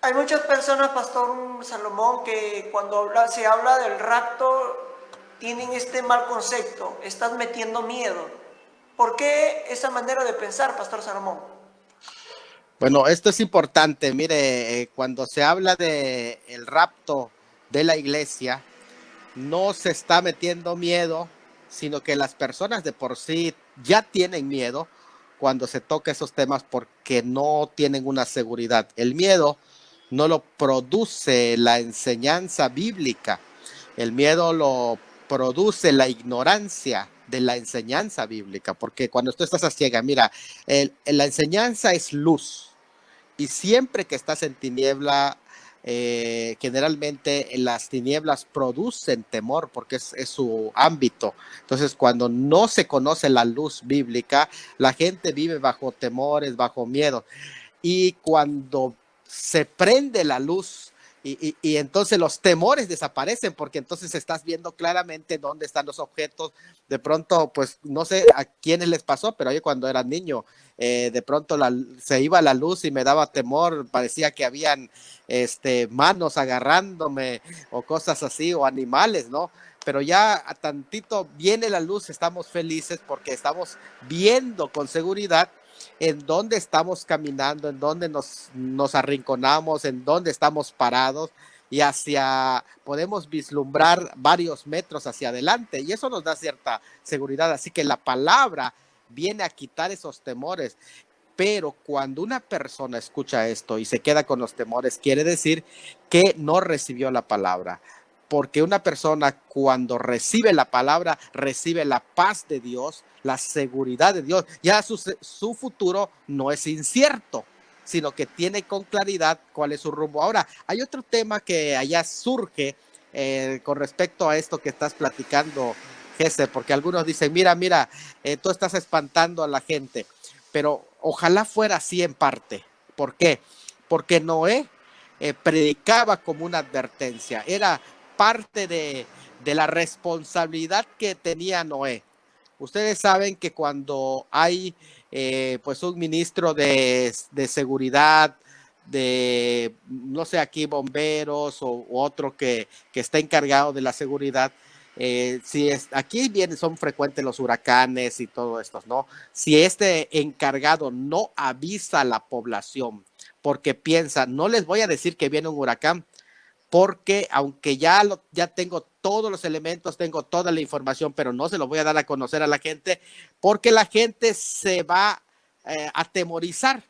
Hay muchas personas, Pastor Salomón, que cuando se habla del rapto tienen este mal concepto, estás metiendo miedo. ¿Por qué esa manera de pensar, Pastor Salomón? Bueno, esto es importante. Mire, cuando se habla de el rapto de la iglesia, no se está metiendo miedo, sino que las personas de por sí ya tienen miedo cuando se toca esos temas porque no tienen una seguridad. El miedo no lo produce la enseñanza bíblica, el miedo lo produce la ignorancia de la enseñanza bíblica, porque cuando tú estás a ciega, mira, la enseñanza es luz y siempre que estás en tiniebla, generalmente las tinieblas producen temor porque es su ámbito. Entonces, cuando no se conoce la luz bíblica, la gente vive bajo temores, bajo miedo. Y cuando se prende la luz y entonces los temores desaparecen porque entonces estás viendo claramente dónde están los objetos. De pronto, pues no sé a quiénes les pasó, pero yo cuando era niño, de pronto se iba la luz y me daba temor, parecía que habían manos agarrándome o cosas así, o animales, ¿no? Pero ya a tantito viene la luz, estamos felices porque estamos viendo con seguridad en dónde estamos caminando, en dónde nos arrinconamos, en dónde estamos parados y podemos vislumbrar varios metros hacia adelante y eso nos da cierta seguridad. Así que la palabra viene a quitar esos temores. Pero cuando una persona escucha esto y se queda con los temores, quiere decir que no recibió la palabra. Porque una persona cuando recibe la palabra, recibe la paz de Dios, la seguridad de Dios. Ya su futuro no es incierto, sino que tiene con claridad cuál es su rumbo. Ahora, hay otro tema que allá surge con respecto a esto que estás platicando, Jesse, porque algunos dicen, mira, tú estás espantando a la gente, pero ojalá fuera así en parte. ¿Por qué? Porque Noé predicaba como una advertencia, era parte de la responsabilidad que tenía Noé. Ustedes saben que cuando hay pues un ministro de seguridad, de, no sé, aquí bomberos o otro que está encargado de la seguridad, aquí son frecuentes los huracanes y todo esto, ¿no? Si este encargado no avisa a la población porque piensa, no les voy a decir que viene un huracán, porque aunque ya tengo todos los elementos, tengo toda la información, pero no se lo voy a dar a conocer a la gente, porque la gente se va a atemorizar.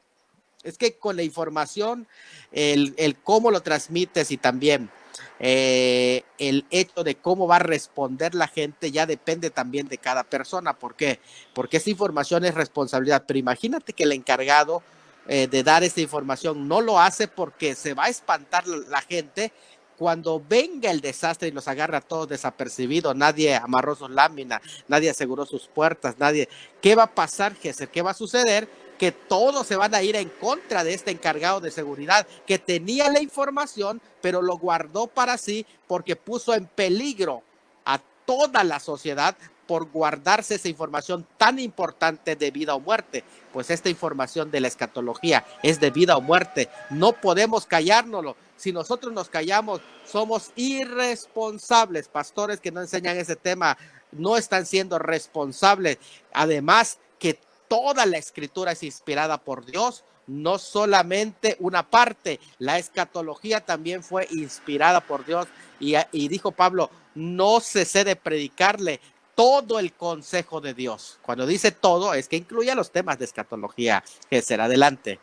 Es que con la información, el cómo lo transmites y también el hecho de cómo va a responder la gente ya depende también de cada persona. ¿Por qué? Porque esa información es responsabilidad. Pero imagínate que el encargado de dar esta información no lo hace porque se va a espantar la gente cuando venga el desastre y los agarra a todos desapercibidos. Nadie amarró sus láminas, nadie aseguró sus puertas, nadie. ¿Qué va a pasar, Gesser? ¿Qué va a suceder? Que todos se van a ir en contra de este encargado de seguridad que tenía la información, pero lo guardó para sí porque puso en peligro a toda la sociedad por guardarse esa información tan importante de vida o muerte. Pues esta información de la escatología es de vida o muerte. No podemos callárnoslo. Si nosotros nos callamos, somos irresponsables. Pastores que no enseñan ese tema no están siendo responsables. Además, que toda la escritura es inspirada por Dios, no solamente una parte. La escatología también fue inspirada por Dios y dijo Pablo, no cesé de predicarle todo el consejo de Dios. Cuando dice todo, es que incluye los temas de escatología. Gesser, adelante.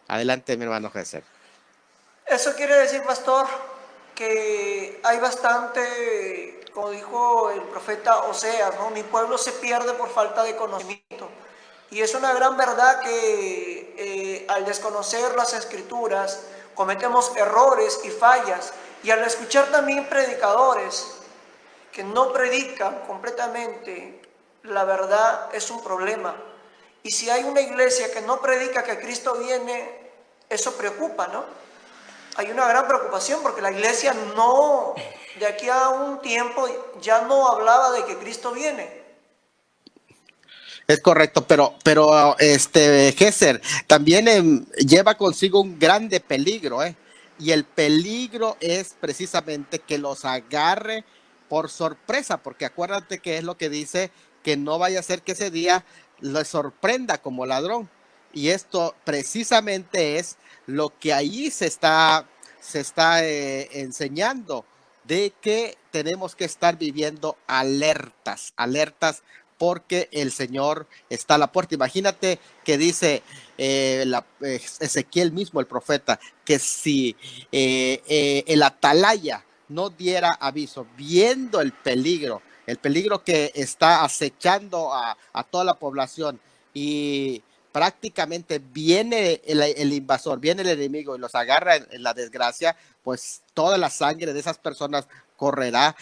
Adelante, mi hermano Gesser. Eso quiere decir, Pastor, que hay bastante, como dijo el profeta Oseas, ¿no? Mi pueblo se pierde por falta de conocimiento. Y es una gran verdad que al desconocer las escrituras cometemos errores y fallas. Y al escuchar también predicadores que no predican completamente la verdad es un problema. Y si hay una iglesia que no predica que Cristo viene, eso preocupa, ¿no? Hay una gran preocupación porque la iglesia no, de aquí a un tiempo ya no hablaba de que Cristo viene. Es correcto, pero Gesser también lleva consigo un grande peligro, y el peligro es precisamente que los agarre por sorpresa, porque acuérdate que es lo que dice, que no vaya a ser que ese día les sorprenda como ladrón. Y esto precisamente es lo que ahí se está enseñando, de que tenemos que estar viviendo alertas, alertas, porque el Señor está a la puerta. Imagínate que dice Ezequiel mismo, el profeta, que si el atalaya no diera aviso, viendo el peligro que está acechando a toda la población, y prácticamente viene el invasor, viene el enemigo y los agarra en la desgracia, pues toda la sangre de esas personas correrá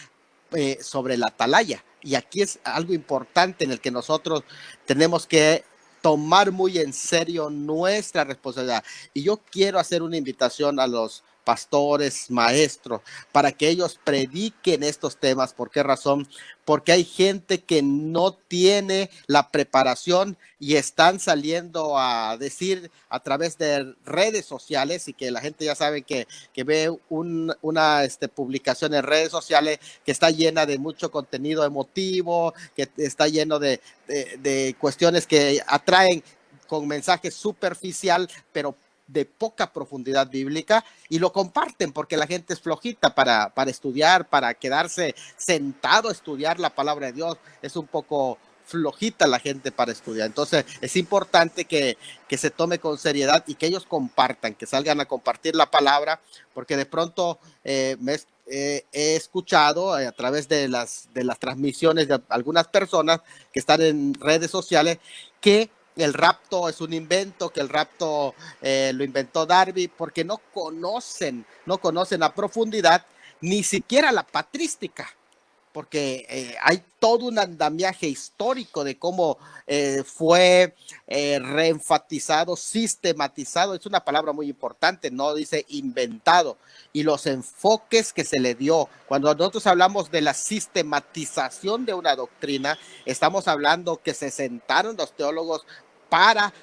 sobre la atalaya. Y aquí es algo importante en el que nosotros tenemos que tomar muy en serio nuestra responsabilidad. Y yo quiero hacer una invitación a los pastores, maestros, para que ellos prediquen estos temas. ¿Por qué razón? Porque hay gente que no tiene la preparación y están saliendo a decir a través de redes sociales, y que la gente ya sabe que ve una publicación en redes sociales que está llena de mucho contenido emotivo, que está lleno de cuestiones que atraen con mensaje superficial, pero de poca profundidad bíblica, y lo comparten porque la gente es flojita para estudiar, para quedarse sentado a estudiar la palabra de Dios. Es un poco flojita la gente para estudiar. Entonces es importante que se tome con seriedad y que ellos compartan, que salgan a compartir la palabra, porque de pronto he escuchado a través de las transmisiones de algunas personas que están en redes sociales que el rapto es un invento, que el rapto lo inventó Darby, porque no conocen a profundidad ni siquiera la patrística, porque hay todo un andamiaje histórico de cómo fue reenfatizado, sistematizado. Es una palabra muy importante, no dice inventado, y los enfoques que se le dio. Cuando nosotros hablamos de la sistematización de una doctrina, estamos hablando que se sentaron los teólogos para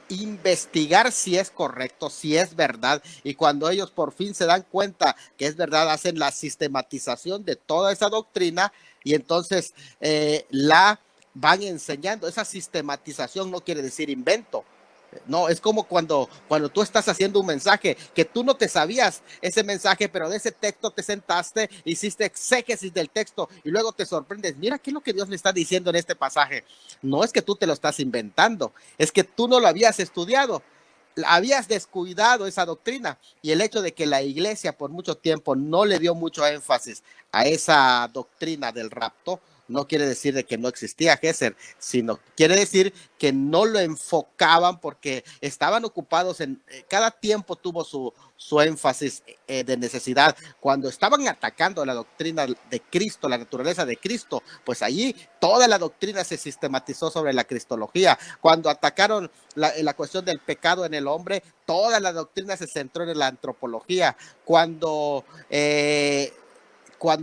investigar si es correcto, si es verdad, y cuando ellos por fin se dan cuenta que es verdad, hacen la sistematización de toda esa doctrina, y entonces la van enseñando. Esa sistematización no quiere decir invento. No, es como cuando tú estás haciendo un mensaje que tú no te sabías ese mensaje, pero de ese texto te sentaste, hiciste exégesis del texto y luego te sorprendes. Mira qué es lo que Dios le está diciendo en este pasaje. No es que tú te lo estás inventando, es que tú no lo habías estudiado, habías descuidado esa doctrina, y el hecho de que la iglesia por mucho tiempo no le dio mucho énfasis a esa doctrina del rapto no quiere decir de que no existía Gesser, sino quiere decir que no lo enfocaban porque estaban ocupados cada tiempo tuvo su énfasis de necesidad. Cuando estaban atacando la doctrina de Cristo, la naturaleza de Cristo, pues allí toda la doctrina se sistematizó sobre la cristología. Cuando atacaron la cuestión del pecado en el hombre, toda la doctrina se centró en la antropología. Cuando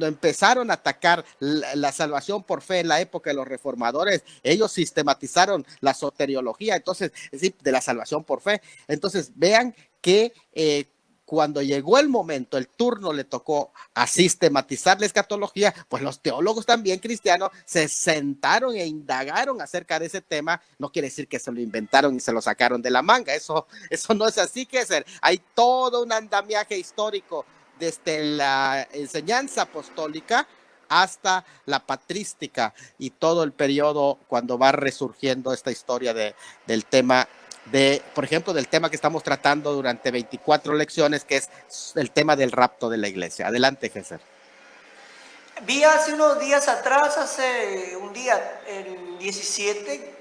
empezaron a atacar la salvación por fe en la época de los reformadores, ellos sistematizaron la soteriología, entonces, es decir, de la salvación por fe. Entonces, vean que cuando llegó el momento, el turno le tocó a sistematizar la escatología, pues los teólogos también cristianos se sentaron e indagaron acerca de ese tema. No quiere decir que se lo inventaron y se lo sacaron de la manga, eso no es así, que ser. Hay todo un andamiaje histórico desde la enseñanza apostólica hasta la patrística y todo el periodo cuando va resurgiendo esta historia del tema por ejemplo, del tema que estamos tratando durante 24 lecciones, que es el tema del rapto de la iglesia. Adelante, Gesser. Vi hace unos días atrás, hace un día, el 17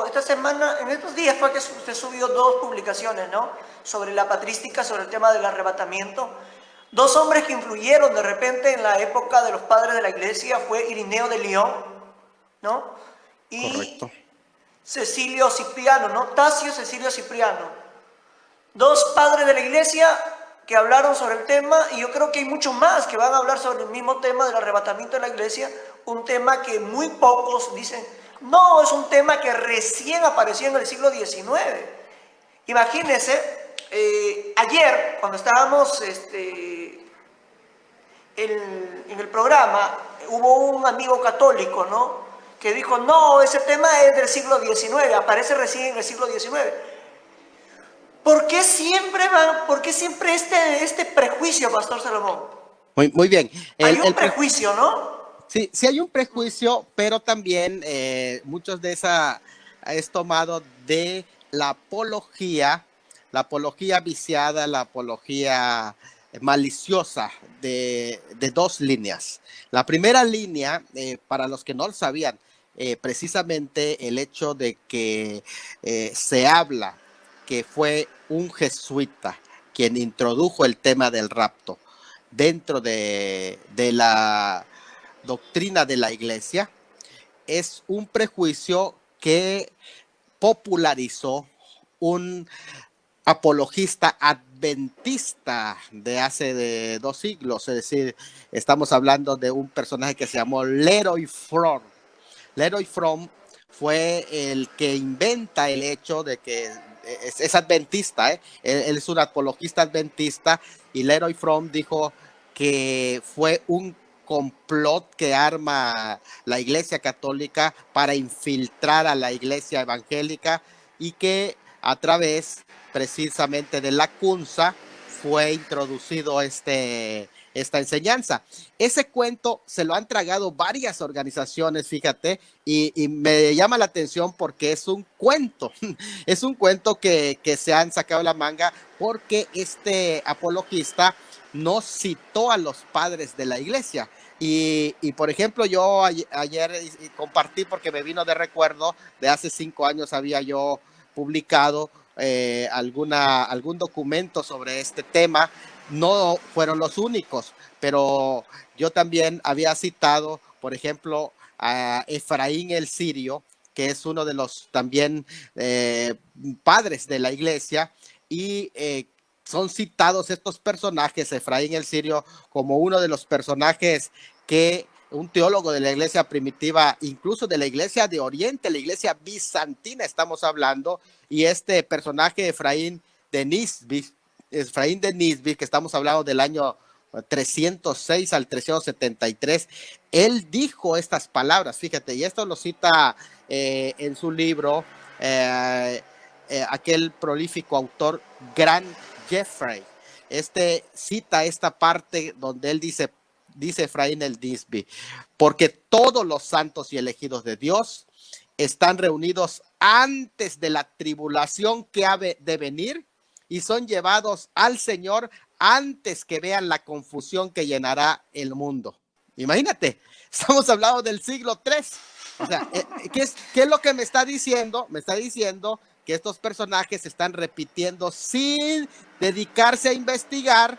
esta semana, en estos días fue que usted subió 2 publicaciones, ¿no? Sobre la patrística, sobre el tema del arrebatamiento. 2 hombres que influyeron de repente en la época de los padres de la iglesia fue Irineo de León, ¿no? Y correcto. Cecilio Cipriano, ¿no? Tasio Cecilio Cipriano. 2 padres de la iglesia que hablaron sobre el tema, y yo creo que hay muchos más que van a hablar sobre el mismo tema del arrebatamiento de la iglesia, un tema que muy pocos dicen, no, es un tema que recién apareció en el siglo XIX. Imagínense, ayer, cuando estábamos en el programa, hubo un amigo católico, ¿no?, que dijo, no, ese tema es del siglo XIX, aparece recién en el siglo XIX. ¿Por qué siempre este prejuicio, Pastor Salomón? Muy bien. Hay un prejuicio, ¿no? Sí, sí hay un prejuicio, pero también muchos de esa es tomado de la apología viciada, la apología maliciosa de dos líneas. La primera línea, para los que no lo sabían, precisamente el hecho de que se habla que fue un jesuita quien introdujo el tema del rapto dentro de la doctrina de la iglesia, es un prejuicio que popularizó un apologista adventista de hace 2 siglos, es decir, estamos hablando de un personaje que se llamó Leroy Fromm. Leroy Fromm fue el que inventa el hecho de que es adventista, él es un apologista adventista, y Leroy Fromm dijo que fue un complot que arma la Iglesia Católica para infiltrar a la Iglesia Evangélica, y que a través precisamente de la CUNSA fue introducido esta enseñanza. Ese cuento se lo han tragado varias organizaciones, fíjate, y me llama la atención porque es un cuento, es un cuento que se han sacado la manga, porque este apologista no citó a los padres de la iglesia. Y por ejemplo, yo ayer compartí, porque me vino de recuerdo, de hace 5 años había yo publicado algún documento sobre este tema. No fueron los únicos, pero yo también había citado, por ejemplo, a Efraín el Sirio, que es uno de los también padres de la iglesia, y son citados estos personajes, Efraín el Sirio, como uno de los personajes que un teólogo de la iglesia primitiva, incluso de la iglesia de Oriente, la iglesia bizantina estamos hablando, y este personaje Efraín de Nisbi, que estamos hablando del año 306 al 373, él dijo estas palabras, fíjate, y esto lo cita en su libro aquel prolífico autor Grant Jeffrey. Cita esta parte donde él dice Efraín el Nisbi, porque todos los santos y elegidos de Dios están reunidos antes de la tribulación que ha de venir, y son llevados al Señor antes que vean la confusión que llenará el mundo. Imagínate, estamos hablando del siglo III. O sea, ¿qué es lo que me está diciendo? Me está diciendo que estos personajes están repitiendo sin dedicarse a investigar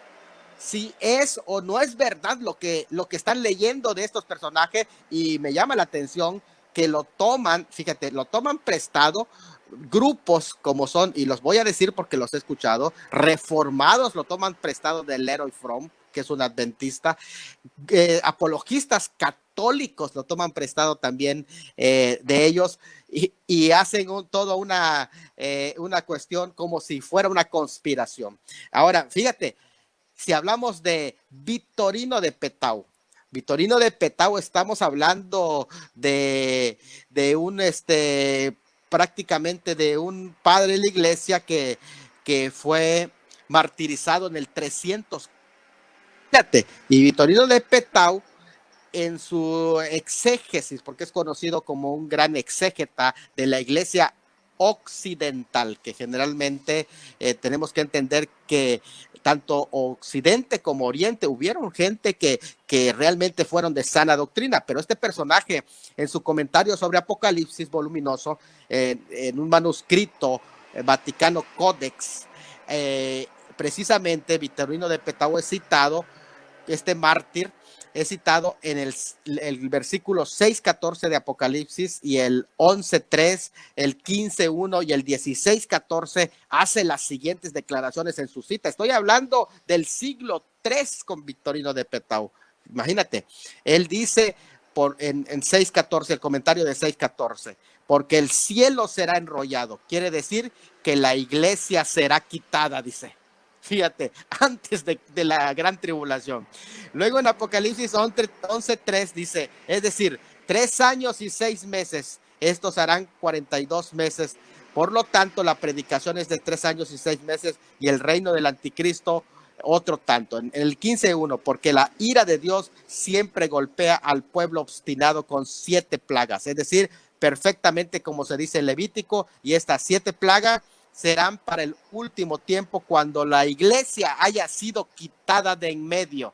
si es o no es verdad lo que están leyendo de estos personajes. Y me llama la atención que lo toman, fíjate, lo toman prestado grupos como son, y los voy a decir porque los he escuchado, reformados lo toman prestado de Leroy Fromm, que es un adventista, apologistas católicos lo toman prestado también de ellos, y hacen toda una cuestión como si fuera una conspiración. Ahora, fíjate, si hablamos de Victorino de Petau, estamos hablando de un prácticamente de un padre de la iglesia que fue martirizado en el 300. Y Victorino de Petau, en su exégesis, porque es conocido como un gran exégeta de la iglesia occidental, que generalmente tenemos que entender que tanto Occidente como Oriente hubieron gente que realmente fueron de sana doctrina, pero este personaje, en su comentario sobre Apocalipsis voluminoso, en un manuscrito Vaticano Codex, precisamente Victorino de Petau es citado, este mártir es citado en el versículo 6:14 de Apocalipsis, y el 11:3, el 15:1 y el 16:14 hace las siguientes declaraciones en su cita. Estoy hablando del siglo III con Victorino de Petau. Imagínate, él dice en 6:14, el comentario de 6:14, porque el cielo será enrollado. Quiere decir que que la iglesia será quitada, dice. Fíjate, antes de la gran tribulación. Luego en Apocalipsis 11:3 dice, es decir, 3 años y 6 meses, estos harán 42 meses. Por lo tanto, la predicación es de 3 años y 6 meses y el reino del anticristo otro tanto. En el 15:1, porque la ira de Dios siempre golpea al pueblo obstinado con 7 plagas, es decir, perfectamente como se dice en Levítico, y estas 7 plagas serán para el último tiempo, cuando la iglesia haya sido quitada de en medio.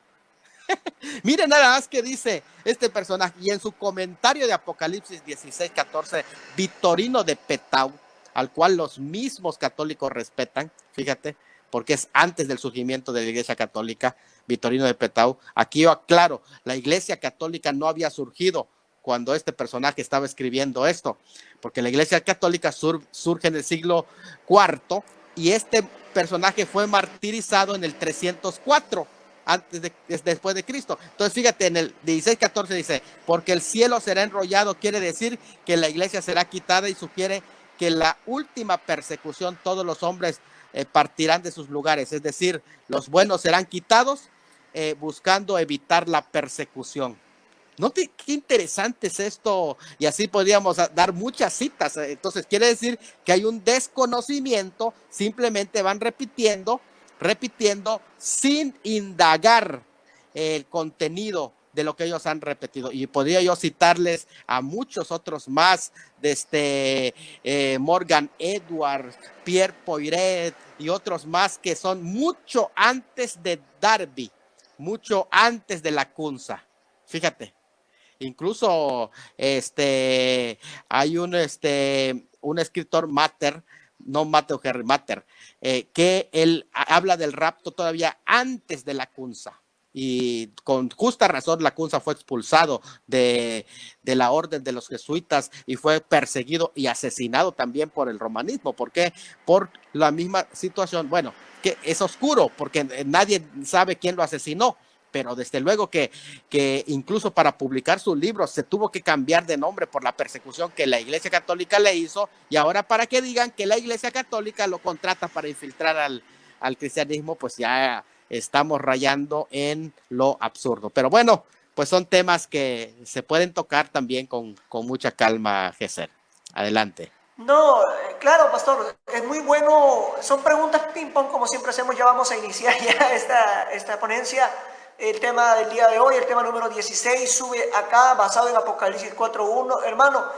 Miren nada más que dice este personaje, y en su comentario de Apocalipsis 16:14, Victorino de Petau, al cual los mismos católicos respetan, fíjate, porque es antes del surgimiento de la Iglesia Católica, Victorino de Petau. Aquí yo aclaro, la Iglesia Católica no había surgido cuando este personaje estaba escribiendo esto, porque la Iglesia Católica surge en el siglo IV y este personaje fue martirizado en el 304 después de Cristo. Entonces fíjate, en el 16:14 dice, porque el cielo será enrollado, quiere decir que la iglesia será quitada, y sugiere que la última persecución, todos los hombres partirán de sus lugares, es decir, los buenos serán quitados, buscando evitar la persecución. ¿No qué interesante es esto? Y así podríamos dar muchas citas. Entonces quiere decir que hay un desconocimiento, simplemente van repitiendo sin indagar el contenido de lo que ellos han repetido. Y podría yo citarles a muchos otros más, desde Morgan Edwards, Pierre Poiret y otros más que son mucho antes de Darby, mucho antes de la Kunza. Fíjate. Incluso hay un escritor Matter, no Matthew Henry Matter, que él habla del rapto todavía antes de la Kunza. Y con justa razón la Kunza fue expulsado de la orden de los jesuitas y fue perseguido y asesinado también por el romanismo. ¿Por qué? Por la misma situación. Bueno, que es oscuro porque nadie sabe quién lo asesinó, pero desde luego que incluso para publicar sus libros se tuvo que cambiar de nombre por la persecución que la Iglesia Católica le hizo, y ahora para que digan que la Iglesia Católica lo contrata para infiltrar al cristianismo, pues ya estamos rayando en lo absurdo. Pero bueno, pues son temas que se pueden tocar también con mucha calma, Gesser. Adelante. No, claro, pastor, es muy bueno, son preguntas ping-pong como siempre hacemos. Ya vamos a iniciar ya esta ponencia. El tema del día de hoy, el tema número 16, sube acá basado en Apocalipsis 4:1.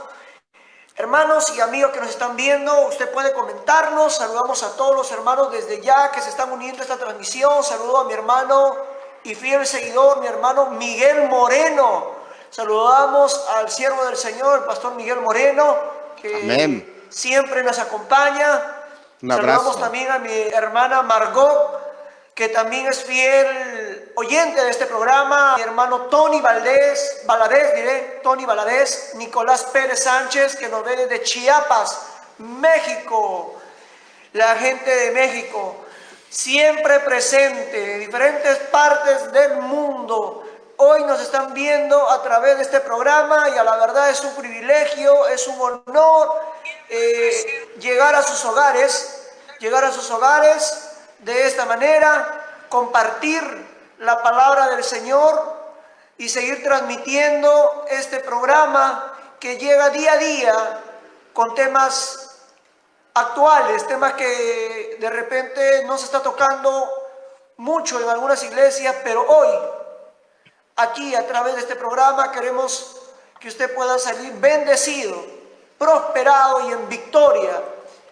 Hermanos y amigos que nos están viendo, usted puede comentarnos. Saludamos a todos los hermanos desde ya que se están uniendo a esta transmisión. Saludo a mi hermano y fiel seguidor, mi hermano Miguel Moreno. Saludamos al siervo del Señor, el pastor Miguel Moreno, que Amén. Siempre nos acompaña. Un abrazo. Saludamos también a mi hermana Margot, que también es fiel oyente de este programa, mi hermano Tony Valadez, Nicolás Pérez Sánchez, que nos ve desde Chiapas, México, la gente de México, siempre presente, de diferentes partes del mundo. Hoy nos están viendo a través de este programa y a la verdad es un privilegio, es un honor llegar a sus hogares de esta manera, compartir la palabra del Señor y seguir transmitiendo este programa que llega día a día con temas actuales, temas que de repente no se está tocando mucho en algunas iglesias, pero hoy, aquí a través de este programa, queremos que usted pueda salir bendecido, prosperado y en victoria,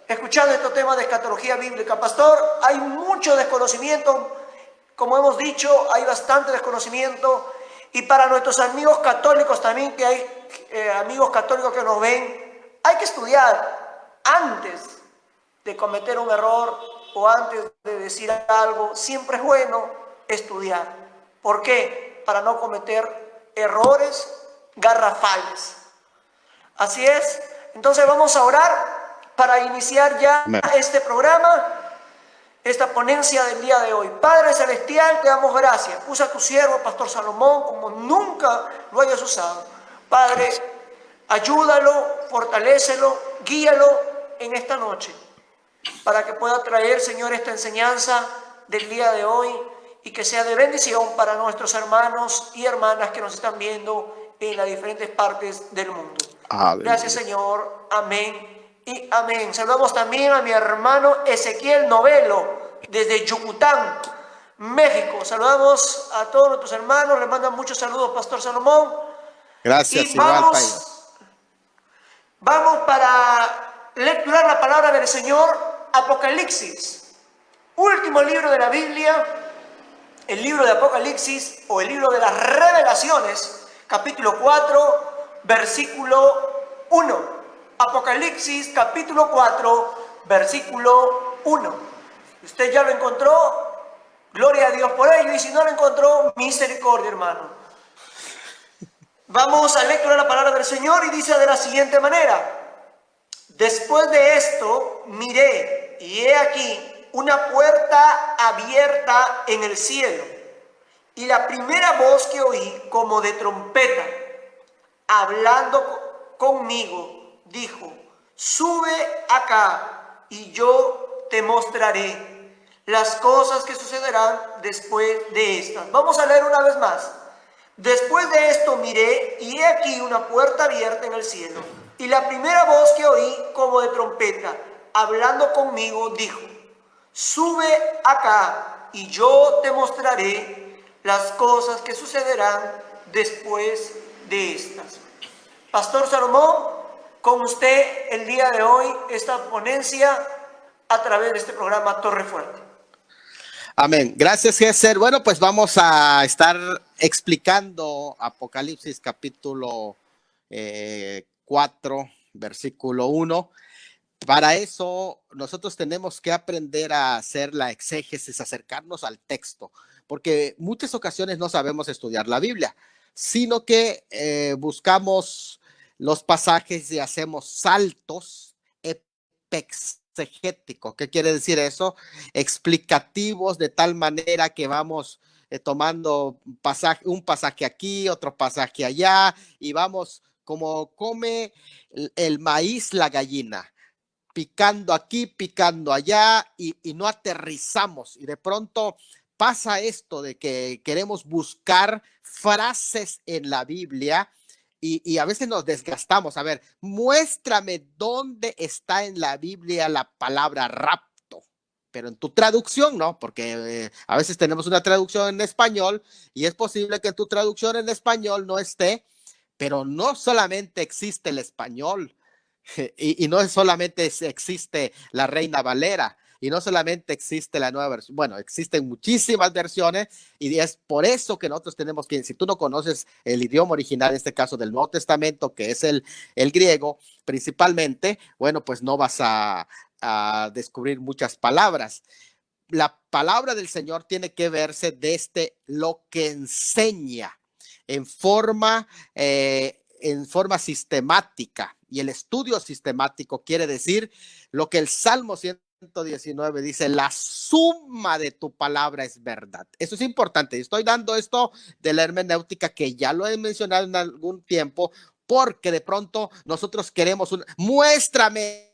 escuchando estos temas de escatología bíblica. Pastor, hay mucho desconocimiento, como hemos dicho, hay bastante desconocimiento, y para nuestros amigos católicos también, que hay amigos católicos que nos ven, hay que estudiar antes de cometer un error o antes de decir algo. Siempre es bueno estudiar. ¿Por qué? Para no cometer errores garrafales. Así es. Entonces vamos a orar para iniciar ya este programa, esta ponencia del día de hoy. Padre Celestial, te damos gracias. Usa a tu siervo, Pastor Salomón, como nunca lo hayas usado. Padre, ayúdalo, fortalécelo, guíalo en esta noche. para que pueda traer, Señor, esta enseñanza del día de hoy y que sea de bendición para nuestros hermanos y hermanas que nos están viendo en las diferentes partes del mundo. Gracias, Señor. Amén y amén. Saludamos también a mi hermano Ezequiel Novelo desde Yucatán, México. Saludamos a todos nuestros hermanos. Le mandan muchos saludos, Pastor Salomón. Gracias, y vamos para lecturar la palabra del Señor, Apocalipsis, último libro de la Biblia, el libro de Apocalipsis o el libro de las revelaciones, capítulo 4, versículo 1. Apocalipsis, capítulo 4, versículo 1. Usted ya lo encontró, gloria a Dios por ello, y si no lo encontró, misericordia, hermano. Vamos a lecturar la palabra del Señor y dice de la siguiente manera: después de esto miré y he aquí una puerta abierta en el cielo, y la primera voz que oí como de trompeta, hablando conmigo, dijo: sube acá y yo te mostraré las cosas que sucederán después de estas. Vamos a leer una vez más. Después de esto miré y he aquí una puerta abierta en el cielo, y la primera voz que oí como de trompeta, hablando conmigo, dijo: sube acá y yo te mostraré las cosas que sucederán después de estas. Pastor Salomón, con usted el día de hoy esta ponencia a través de este programa Torre Fuerte. Amén. Gracias, Jesús. Bueno, pues vamos a estar explicando Apocalipsis capítulo 4, versículo 1. Para eso nosotros tenemos que aprender a hacer la exégesis, acercarnos al texto, porque muchas ocasiones no sabemos estudiar la Biblia, sino que buscamos los pasajes y hacemos saltos exegéticos. ¿Qué quiere decir eso? Explicativos, de tal manera que vamos tomando un pasaje aquí, otro pasaje allá, y vamos como come el maíz la gallina, picando aquí, picando allá, y no aterrizamos. Y de pronto pasa esto de que queremos buscar frases en la Biblia y a veces nos desgastamos. A ver, muéstrame dónde está en la Biblia la palabra rapto, pero en tu traducción no, porque a veces tenemos una traducción en español y es posible que en tu traducción en español no esté, pero no solamente existe el español. Y no solamente existe la Reina Valera, y no solamente existe la nueva versión, bueno, existen muchísimas versiones, y es por eso que nosotros tenemos que, si tú no conoces el idioma original, en este caso del Nuevo Testamento, que es el griego principalmente, bueno, pues no vas a descubrir muchas palabras. La palabra del Señor tiene que verse desde lo que enseña en forma sistemática, y el estudio sistemático quiere decir lo que el Salmo 119 dice: la suma de tu palabra es verdad. Eso es importante. Estoy dando esto de la hermenéutica, que ya lo he mencionado en algún tiempo, porque de pronto nosotros queremos muéstrame.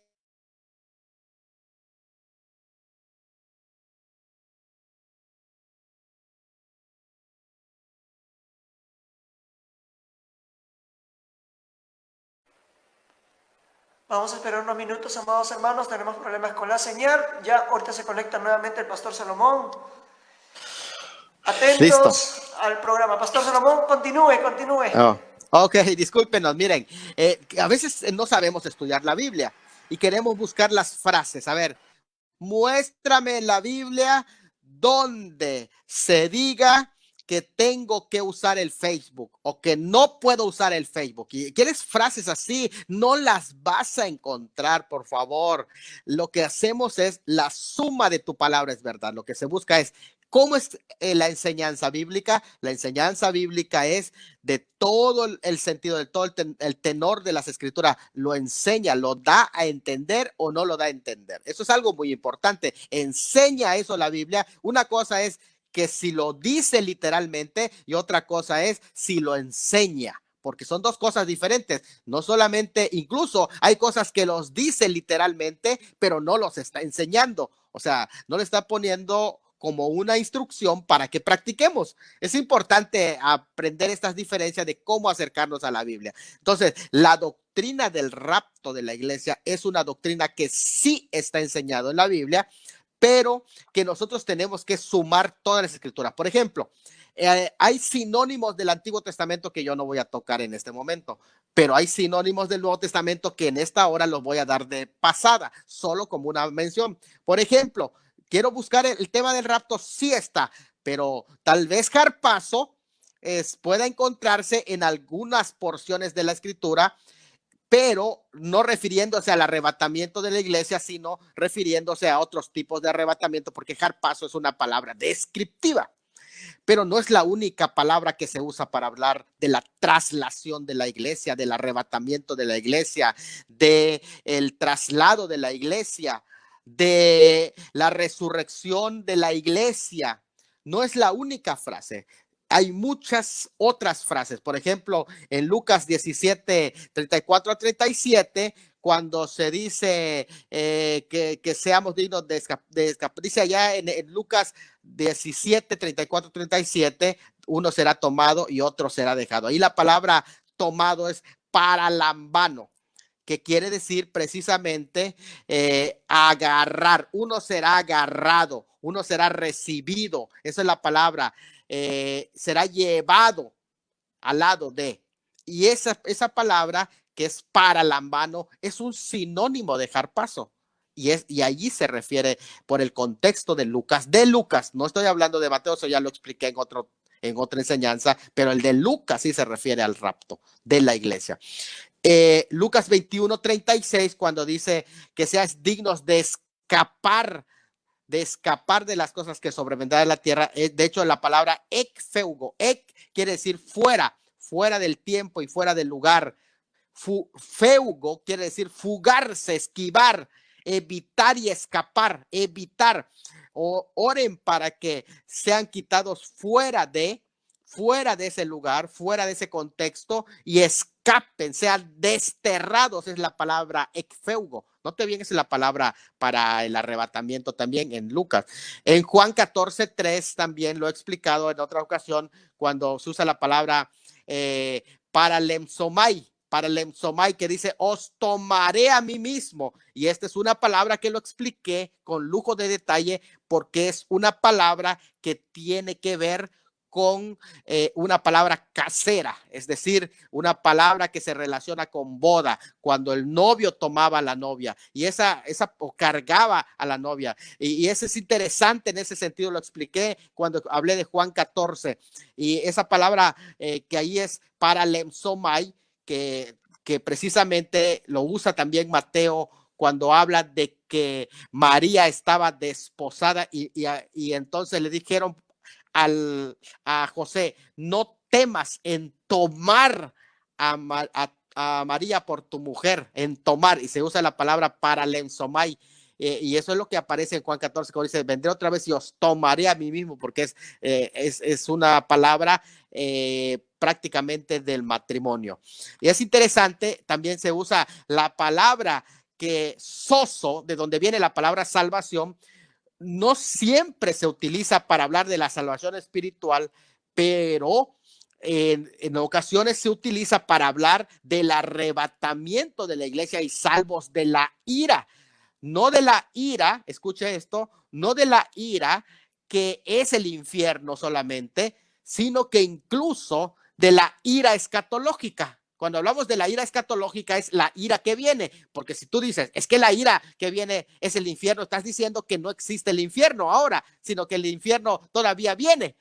Vamos a esperar unos minutos, amados hermanos. Tenemos problemas con la señal. Ya ahorita se conecta nuevamente el Pastor Salomón. Atentos. Listo. Al programa. Pastor Salomón, continúe. Oh, ok, discúlpenos. Miren, a veces no sabemos estudiar la Biblia y queremos buscar las frases. A ver, muéstrame en la Biblia donde se diga que tengo que usar el Facebook o que no puedo usar el Facebook. Y quieres frases así, no las vas a encontrar, por favor. Lo que hacemos es la suma de tu palabra es verdad. Lo que se busca es ¿cómo es la enseñanza bíblica? La enseñanza bíblica es de todo el sentido, de todo el tenor de las escrituras. Lo enseña, lo da a entender o no lo da a entender. Eso es algo muy importante. Enseña eso la Biblia. Una cosa es que si lo dice literalmente y otra cosa es si lo enseña. porque son dos cosas diferentes. No solamente, incluso hay cosas que los dice literalmente, pero no los está enseñando. O sea, no le está poniendo como una instrucción para que practiquemos. Es importante aprender estas diferencias de cómo acercarnos a la Biblia. Entonces, la doctrina del rapto de la iglesia es una doctrina que sí está enseñada en la Biblia, pero que nosotros tenemos que sumar todas las escrituras. Por ejemplo, hay sinónimos del Antiguo Testamento que yo no voy a tocar en este momento, pero hay sinónimos del Nuevo Testamento que en esta hora los voy a dar de pasada, solo como una mención. Por ejemplo, quiero buscar el tema del rapto, sí está, pero tal vez Harpazo pueda encontrarse en algunas porciones de la escritura, pero no refiriéndose al arrebatamiento de la iglesia, sino refiriéndose a otros tipos de arrebatamiento, porque harpazo es una palabra descriptiva, pero no es la única palabra que se usa para hablar de la traslación de la iglesia, del arrebatamiento de la iglesia, del traslado de la iglesia, de la resurrección de la iglesia. No es la única frase. Hay muchas otras frases. Por ejemplo, en Lucas 17, 34 a 37, cuando se dice que seamos dignos de escapar, dice allá en Lucas 17, 34, 37, uno será tomado y otro será dejado. Ahí la palabra tomado es paralambano, que quiere decir precisamente agarrar. Uno será agarrado, uno será recibido. Esa es la palabra. Será llevado al lado de. Y esa palabra que es paralambano es un sinónimo de harpazo. Y allí se refiere por el contexto de Lucas. No estoy hablando de Mateo, eso ya lo expliqué en otra enseñanza, pero el de Lucas sí se refiere al rapto de la iglesia. Lucas 21, 36, cuando dice que seas dignos de escapar de las cosas que sobrevendrán en la tierra. De hecho, la palabra ekfeugo, quiere decir fuera del tiempo y fuera del lugar. Feugo quiere decir fugarse, esquivar, evitar y escapar, evitar. Oren para que sean quitados fuera de ese lugar, fuera de ese contexto y escapen, sean desterrados, es la palabra ekfeugo. Note bien, esa es la palabra para el arrebatamiento también en Lucas. En Juan 14:3 también lo he explicado en otra ocasión cuando se usa la palabra paralemsomai, que dice os tomaré a mí mismo, y esta es una palabra que lo expliqué con lujo de detalle porque es una palabra que tiene que ver con una palabra casera, es decir, una palabra que se relaciona con boda, cuando el novio tomaba a la novia y esa cargaba a la novia. Y eso es interesante, en ese sentido lo expliqué cuando hablé de Juan 14, y esa palabra que ahí es paralemsomai, que precisamente lo usa también Mateo cuando habla de que María estaba desposada y entonces le dijeron a José, no temas en tomar a María por tu mujer, en tomar, y se usa la palabra paralensomai, y eso es lo que aparece en Juan 14, cuando dice, vendré otra vez y os tomaré a mí mismo, porque es una palabra prácticamente del matrimonio. Y es interesante, también se usa la palabra que soso, de donde viene la palabra salvación, no siempre se utiliza para hablar de la salvación espiritual, pero en ocasiones se utiliza para hablar del arrebatamiento de la iglesia y salvos de la ira. No de la ira, escuche esto, no de la ira que es el infierno solamente, sino que incluso de la ira escatológica. Cuando hablamos de la ira escatológica es la ira que viene, porque si tú dices, es que la ira que viene es el infierno, estás diciendo que no existe el infierno ahora, sino que el infierno todavía viene.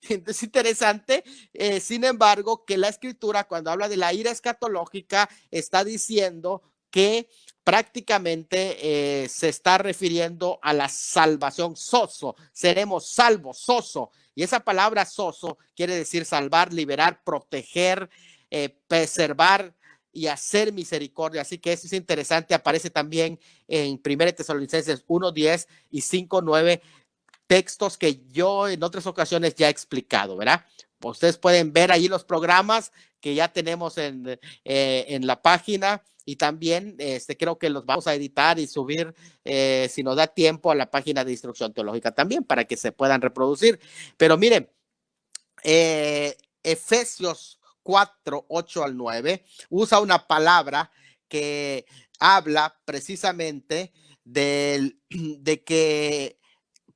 Es interesante, sin embargo, que la escritura cuando habla de la ira escatológica está diciendo que prácticamente se está refiriendo a la salvación, soso, seremos salvos, soso, y esa palabra soso quiere decir salvar, liberar, proteger, preservar y hacer misericordia. Así que eso es interesante, aparece también en 1 Tesalonicenses 1:10 y 5:9, textos que yo en otras ocasiones ya he explicado, ¿verdad? Pues ustedes pueden ver ahí los programas que ya tenemos en la página, y también creo que los vamos a editar y subir, si nos da tiempo, a la página de Instrucción Teológica también, para que se puedan reproducir. Pero miren, Efesios 4, 8 al 9 usa una palabra que habla precisamente de que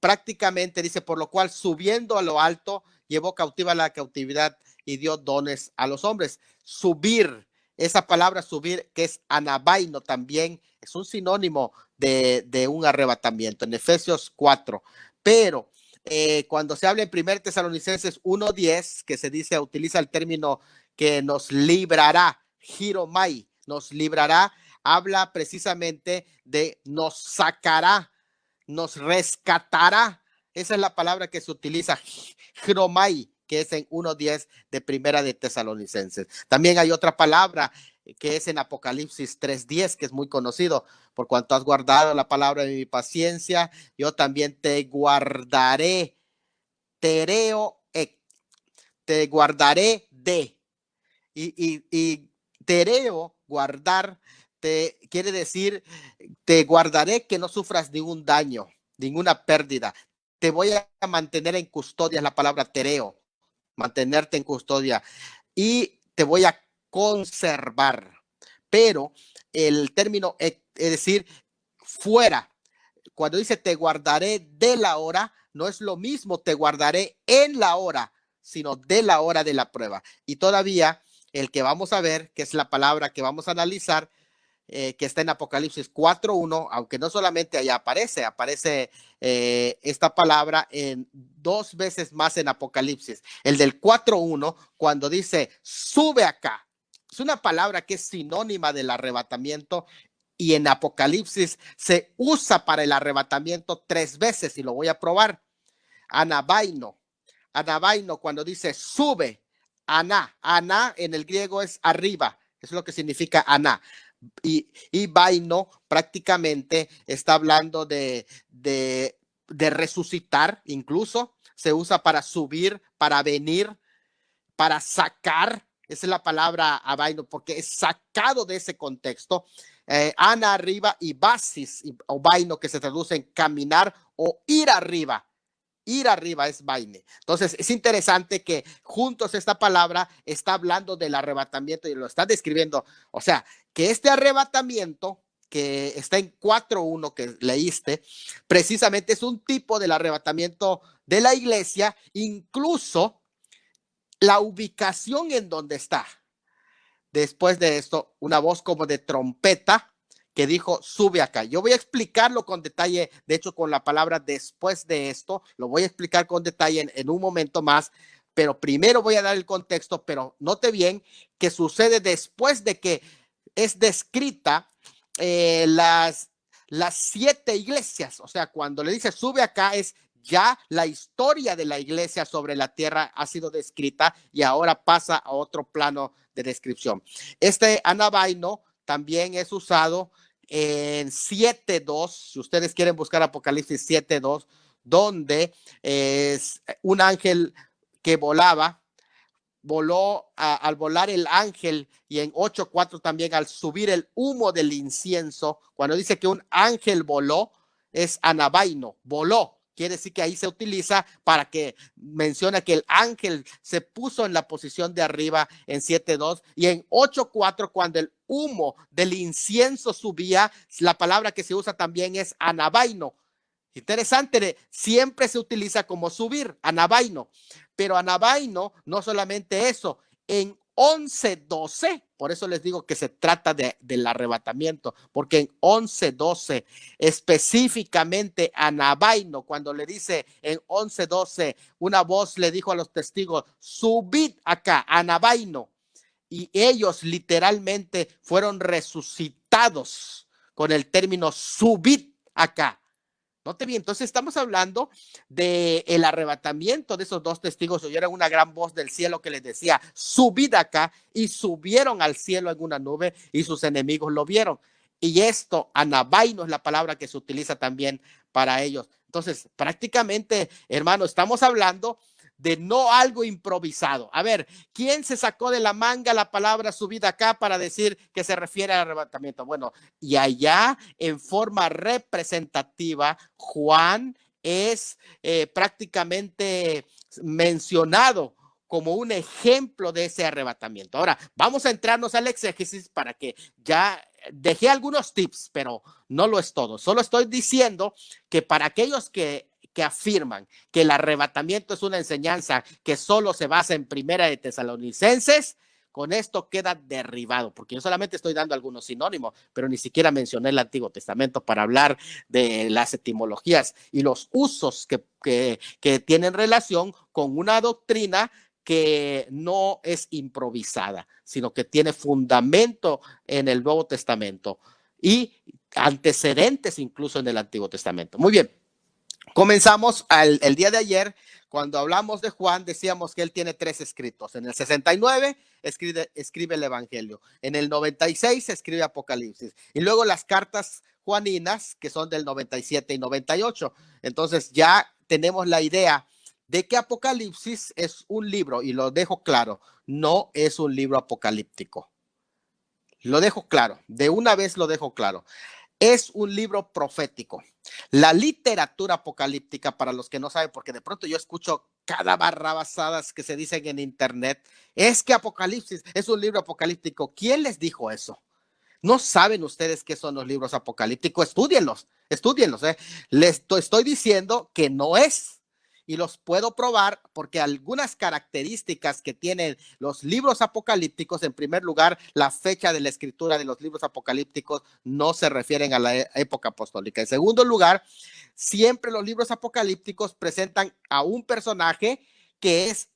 prácticamente dice: por lo cual, subiendo a lo alto, llevó cautiva la cautividad y dio dones a los hombres. Subir, esa palabra subir, que es anabaino, también es un sinónimo de un arrebatamiento en Efesios 4. Pero cuando se habla en 1 Tesalonicenses 1:10, que se dice, utiliza el término que nos librará, giromai, nos librará, habla precisamente de nos sacará, nos rescatará. Esa es la palabra que se utiliza, giromai, que es en 1:10 de 1 de Tesalonicenses. También hay otra palabra que es en Apocalipsis 3:10, que es muy conocido: por cuanto has guardado la palabra de mi paciencia, yo también te guardaré, tereo, te guardaré de. Y tereo, guardar, quiere decir, te guardaré que no sufras ningún daño, ninguna pérdida. Te voy a mantener en custodia, es la palabra tereo, mantenerte en custodia, y te voy a conservar. Pero el término, es decir, fuera, cuando dice te guardaré de la hora, no es lo mismo te guardaré en la hora, sino de la hora de la prueba. Y todavía el que vamos a ver, que es la palabra que vamos a analizar, que está en Apocalipsis 4:1, aunque no solamente allá aparece esta palabra en 2 veces más en Apocalipsis. El del 4:1, cuando dice sube acá, es una palabra que es sinónima del arrebatamiento, y en Apocalipsis se usa para el arrebatamiento 3 veces, y lo voy a probar. Anabaino, cuando dice sube, aná en el griego es arriba, es lo que significa aná. Y vaino prácticamente está hablando de resucitar, incluso se usa para subir, para venir, para sacar. Esa es la palabra abaino, porque es sacado de ese contexto. Ana arriba, y basis o vaino, que se traduce en caminar o ir arriba. Ir arriba es vaine. Entonces es interesante que juntos esta palabra está hablando del arrebatamiento y lo está describiendo. O sea, que este arrebatamiento que está en 4:1 que leíste, precisamente es un tipo del arrebatamiento de la iglesia, incluso la ubicación en donde está. Después de esto, una voz como de trompeta que dijo sube acá. Yo voy a explicarlo con detalle, de hecho con la palabra después de esto, lo voy a explicar con detalle en un momento más, pero primero voy a dar el contexto. Pero note bien que sucede después de que es descrita las 7 iglesias. O sea, cuando le dice sube acá, es ya la historia de la iglesia sobre la tierra ha sido descrita, y ahora pasa a otro plano de descripción. Este anabaino también es usado en 7:2, si ustedes quieren buscar Apocalipsis 7:2, donde es un ángel que voló al volar el ángel, y en 8:4 también al subir el humo del incienso. Cuando dice que un ángel voló, es anabaino, voló. Quiere decir que ahí se utiliza para que menciona que el ángel se puso en la posición de arriba en 7:2, y en 8:4 cuando el humo del incienso subía, la palabra que se usa también es anabaino. Interesante, siempre se utiliza como subir, anabaino. Pero anabaino no solamente eso, en 11:12, por eso les digo que se trata del arrebatamiento, porque en 11:12 específicamente anabaino, cuando le dice en 11:12, una voz le dijo a los testigos, subid acá, anabaino, y ellos literalmente fueron resucitados con el término subid acá. Note bien, entonces estamos hablando del arrebatamiento de esos 2 testigos. Oyeron una gran voz del cielo que les decía, subid acá, y subieron al cielo en una nube, y sus enemigos lo vieron. Y esto, anabaino, es la palabra que se utiliza también para ellos. Entonces, prácticamente, hermano, estamos hablando de no algo improvisado. A ver, ¿quién se sacó de la manga la palabra subida acá para decir que se refiere al arrebatamiento? Bueno, y allá en forma representativa, Juan es prácticamente mencionado como un ejemplo de ese arrebatamiento. Ahora, vamos a entrarnos al exégesis para que ya dejé algunos tips, pero no lo es todo. Solo estoy diciendo que para aquellos que afirman que el arrebatamiento es una enseñanza que solo se basa en Primera de Tesalonicenses, con esto queda derribado, porque yo solamente estoy dando algunos sinónimos, pero ni siquiera mencioné el Antiguo Testamento para hablar de las etimologías y los usos que tienen relación con una doctrina que no es improvisada, sino que tiene fundamento en el Nuevo Testamento y antecedentes incluso en el Antiguo Testamento. Muy bien, comenzamos el día de ayer. Cuando hablamos de Juan, decíamos que él tiene 3 escritos. En el 69 escribe el Evangelio. En el 96 escribe Apocalipsis. Y luego las cartas juaninas, que son del 97 y 98. Entonces ya tenemos la idea de que Apocalipsis es un libro, y lo dejo claro, no es un libro apocalíptico. Lo dejo claro, de una vez lo dejo claro. Es un libro profético. La literatura apocalíptica, para los que no saben, porque de pronto yo escucho cada barrabasadas que se dicen en internet, es que Apocalipsis es un libro apocalíptico. ¿Quién les dijo eso? ¿No saben ustedes qué son los libros apocalípticos? Estúdienlos. Les estoy diciendo que no es. Y los puedo probar porque algunas características que tienen los libros apocalípticos, en primer lugar, la fecha de la escritura de los libros apocalípticos no se refieren a la época apostólica. En segundo lugar, siempre los libros apocalípticos presentan a un personaje que es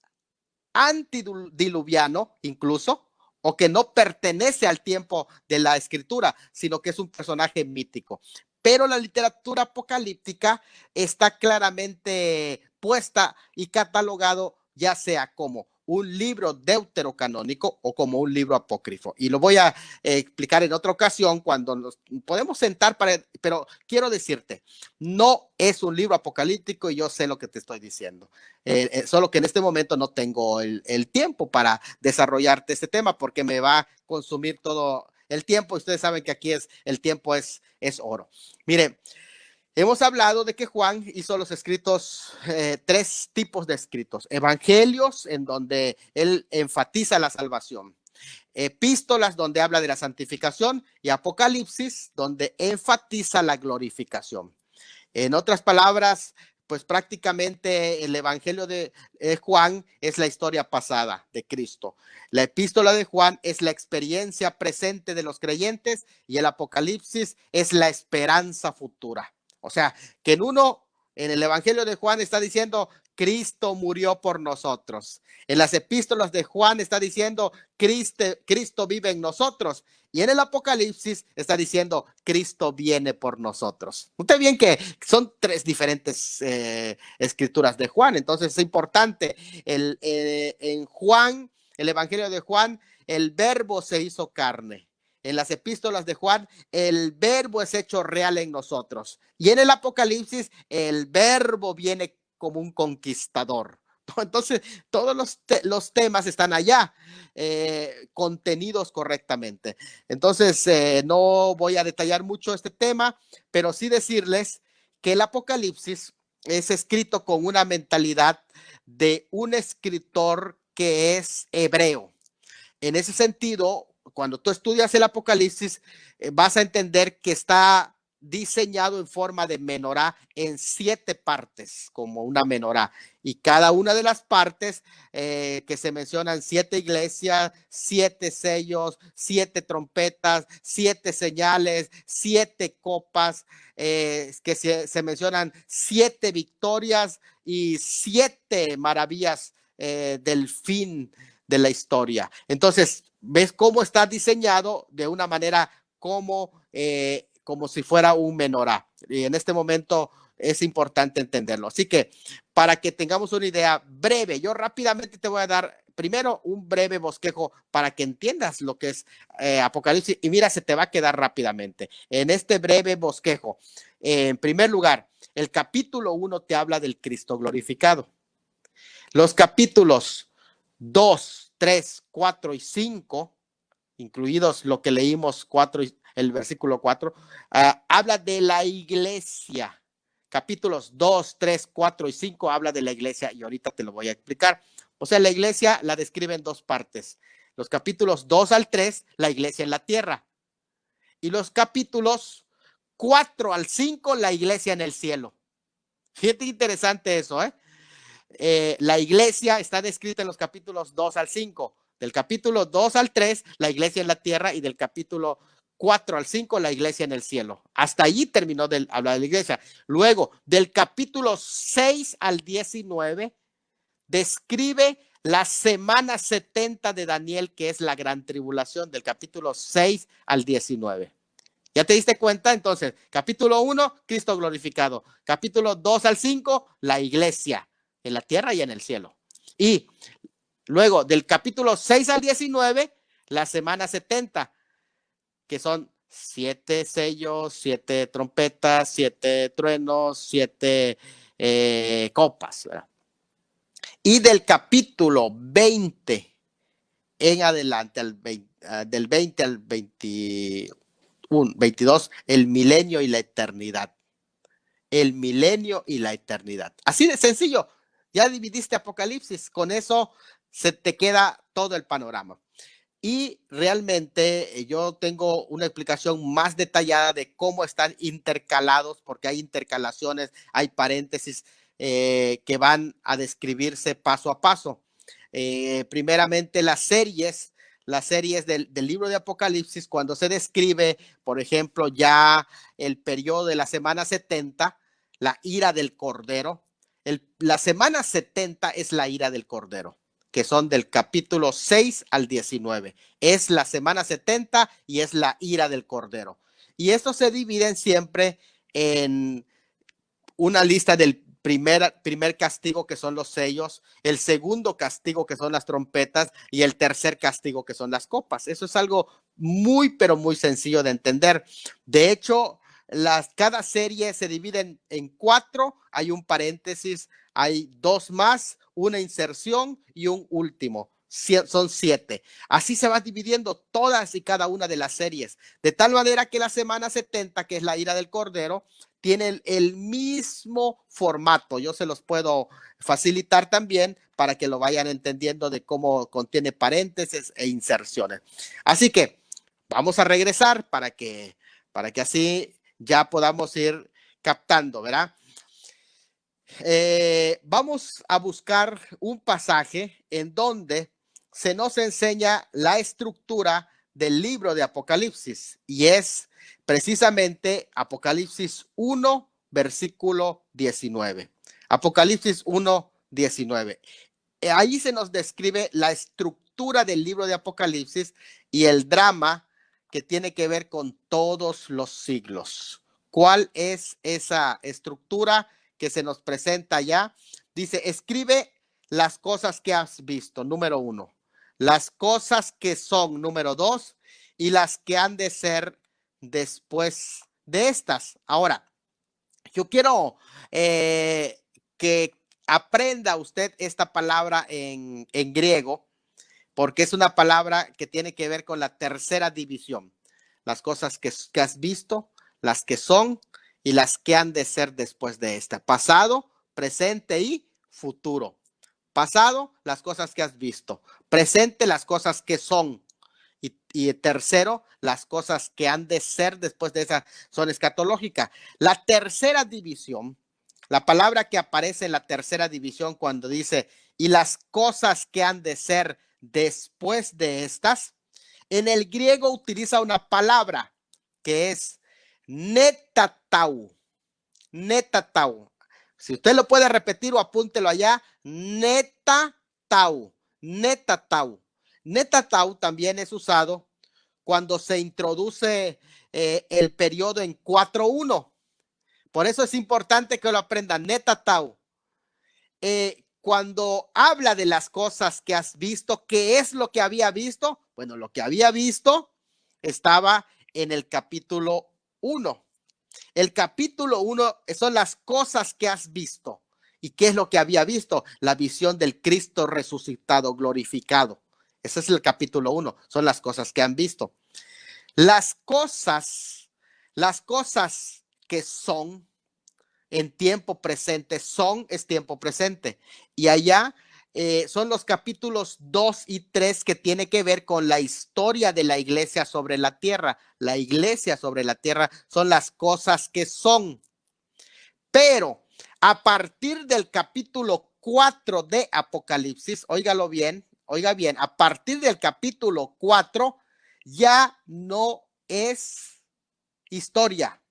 antidiluviano incluso, o que no pertenece al tiempo de la escritura, sino que es un personaje mítico. Pero la literatura apocalíptica está claramente puesta y catalogado ya sea como un libro deuterocanónico o como un libro apócrifo. Y lo voy a explicar en otra ocasión cuando nos podemos sentar pero quiero decirte, no es un libro apocalíptico y yo sé lo que te estoy diciendo. Solo que en este momento no tengo el tiempo para desarrollarte este tema porque me va a consumir todo el tiempo. Ustedes saben que aquí el tiempo es oro. Miren, hemos hablado de que Juan hizo los escritos, 3 tipos de escritos: evangelios, en donde él enfatiza la salvación; epístolas, donde habla de la santificación; y Apocalipsis, donde enfatiza la glorificación. En otras palabras, pues prácticamente el evangelio de Juan es la historia pasada de Cristo. La epístola de Juan es la experiencia presente de los creyentes y el Apocalipsis es la esperanza futura. O sea, que en el evangelio de Juan está diciendo Cristo murió por nosotros. En las epístolas de Juan está diciendo Cristo vive en nosotros. Y en el Apocalipsis está diciendo Cristo viene por nosotros. Note bien que son 3 diferentes escrituras de Juan. Entonces es importante. En Juan, el evangelio de Juan, el verbo se hizo carne. En las epístolas de Juan, el verbo es hecho real en nosotros. Y en el Apocalipsis, el verbo viene como un conquistador. Entonces, todos los temas están allá, contenidos correctamente. Entonces, no voy a detallar mucho este tema, pero sí decirles que el Apocalipsis es escrito con una mentalidad de un escritor que es hebreo. En ese sentido, cuando tú estudias el Apocalipsis, vas a entender que está diseñado en forma de menorá en 7 partes, como una menorá. Y cada una de las partes que se mencionan, 7 iglesias, 7 sellos, 7 trompetas, 7 señales, 7 copas, que se mencionan 7 victorias y 7 maravillas del fin de la historia. Entonces, ¿ves cómo está diseñado de una manera como si fuera un menorá? Y en este momento es importante entenderlo. Así que para que tengamos una idea breve, yo rápidamente te voy a dar primero un breve bosquejo para que entiendas lo que es Apocalipsis. Y mira, se te va a quedar rápidamente. En este breve bosquejo, en primer lugar, el capítulo 1 te habla del Cristo glorificado. Los capítulos 2, 3, 4 y 5, incluidos lo que leímos el versículo 4, habla de la iglesia. Capítulos 2, 3, 4 y 5 habla de la iglesia y ahorita te lo voy a explicar. O sea, la iglesia la describe en dos partes. Los capítulos 2 al 3, la iglesia en la tierra. Y los capítulos 4 al 5, la iglesia en el cielo. Fíjate interesante eso, la iglesia está descrita en los capítulos 2 al 5. Del capítulo 2 al 3, la iglesia en la tierra, y del capítulo 4 al 5, la iglesia en el cielo. Hasta ahí terminó de hablar de la iglesia. Luego, del capítulo 6 al 19, describe la semana 70 de Daniel, que es la gran tribulación, del capítulo 6 al 19. ¿Ya te diste cuenta? Entonces, capítulo 1, Cristo glorificado. Capítulo 2 al 5, la iglesia en la tierra y en el cielo. Y luego, del capítulo 6 al 19, la semana 70, que son 7 sellos, 7 trompetas, 7 truenos, 7 copas, ¿verdad? Y del capítulo 20 en adelante, del 20 al 22, el milenio y la eternidad. El milenio y la eternidad. Así de sencillo. Ya dividiste Apocalipsis. Con eso se te queda todo el panorama. Y realmente yo tengo una explicación más detallada de cómo están intercalados, porque hay intercalaciones, hay paréntesis que van a describirse paso a paso. Primeramente, las series del libro de Apocalipsis, cuando se describe, por ejemplo, ya el periodo de la semana 70, la ira del Cordero. La semana 70 es la ira del Cordero, que son del capítulo 6 al 19. Es la semana 70 y es la ira del Cordero. Y estos se dividen siempre en una lista del primer castigo, que son los sellos, el segundo castigo, que son las trompetas, y el tercer castigo, que son las copas. Eso es algo muy, pero muy sencillo de entender. De hecho, cada serie se divide en 4, hay un paréntesis, hay 2 más, una inserción y un último. Son 7. Así se va dividiendo todas y cada una de las series, de tal manera que la semana 70, que es la ira del Cordero, tiene el mismo formato. Yo se los puedo facilitar también para que lo vayan entendiendo de cómo contiene paréntesis e inserciones. Así que vamos a regresar para que así ya podamos ir captando, ¿verdad? Vamos a buscar un pasaje en donde se nos enseña la estructura del libro de Apocalipsis, y es precisamente Apocalipsis 1, versículo 19. Apocalipsis 1, 19. Ahí se nos describe la estructura del libro de Apocalipsis y el drama que tiene que ver con todos los siglos. ¿Cuál es esa estructura que se nos presenta ya? Dice, escribe las cosas que has visto, número 1. Las cosas que son, número 2. Y las que han de ser después de estas. Ahora, yo quiero que aprenda usted esta palabra en griego, porque es una palabra que tiene que ver con la tercera división. Las cosas que has visto, las que son y las que han de ser después de esta. Pasado, presente y futuro. Pasado, las cosas que has visto. Presente, las cosas que son. Y tercero, las cosas que han de ser después de esa son escatológicas. La tercera división, la palabra que aparece en la tercera división cuando dice, y las cosas que han de ser después de estas, en el griego utiliza una palabra que es netatau. Netatau. Si usted lo puede repetir o apúntelo allá, netatau. Netatau. Netatau también es usado cuando se introduce el periodo en 4.1. Por eso es importante que lo aprendan. Netatau. Cuando habla de las cosas que has visto, ¿qué es lo que había visto? Bueno, lo que había visto estaba en el capítulo 1. El capítulo 1 son las cosas que has visto. ¿Y qué es lo que había visto? La visión del Cristo resucitado, glorificado. Ese es el capítulo 1, son las cosas que han visto. Las cosas que son en tiempo presente, es tiempo presente. Y allá son los capítulos 2 y 3 que tiene que ver con la historia de la iglesia sobre la tierra. La iglesia sobre la tierra son las cosas que son. Pero a partir del capítulo 4 de Apocalipsis, oiga bien, a partir del capítulo 4 ya no es historia,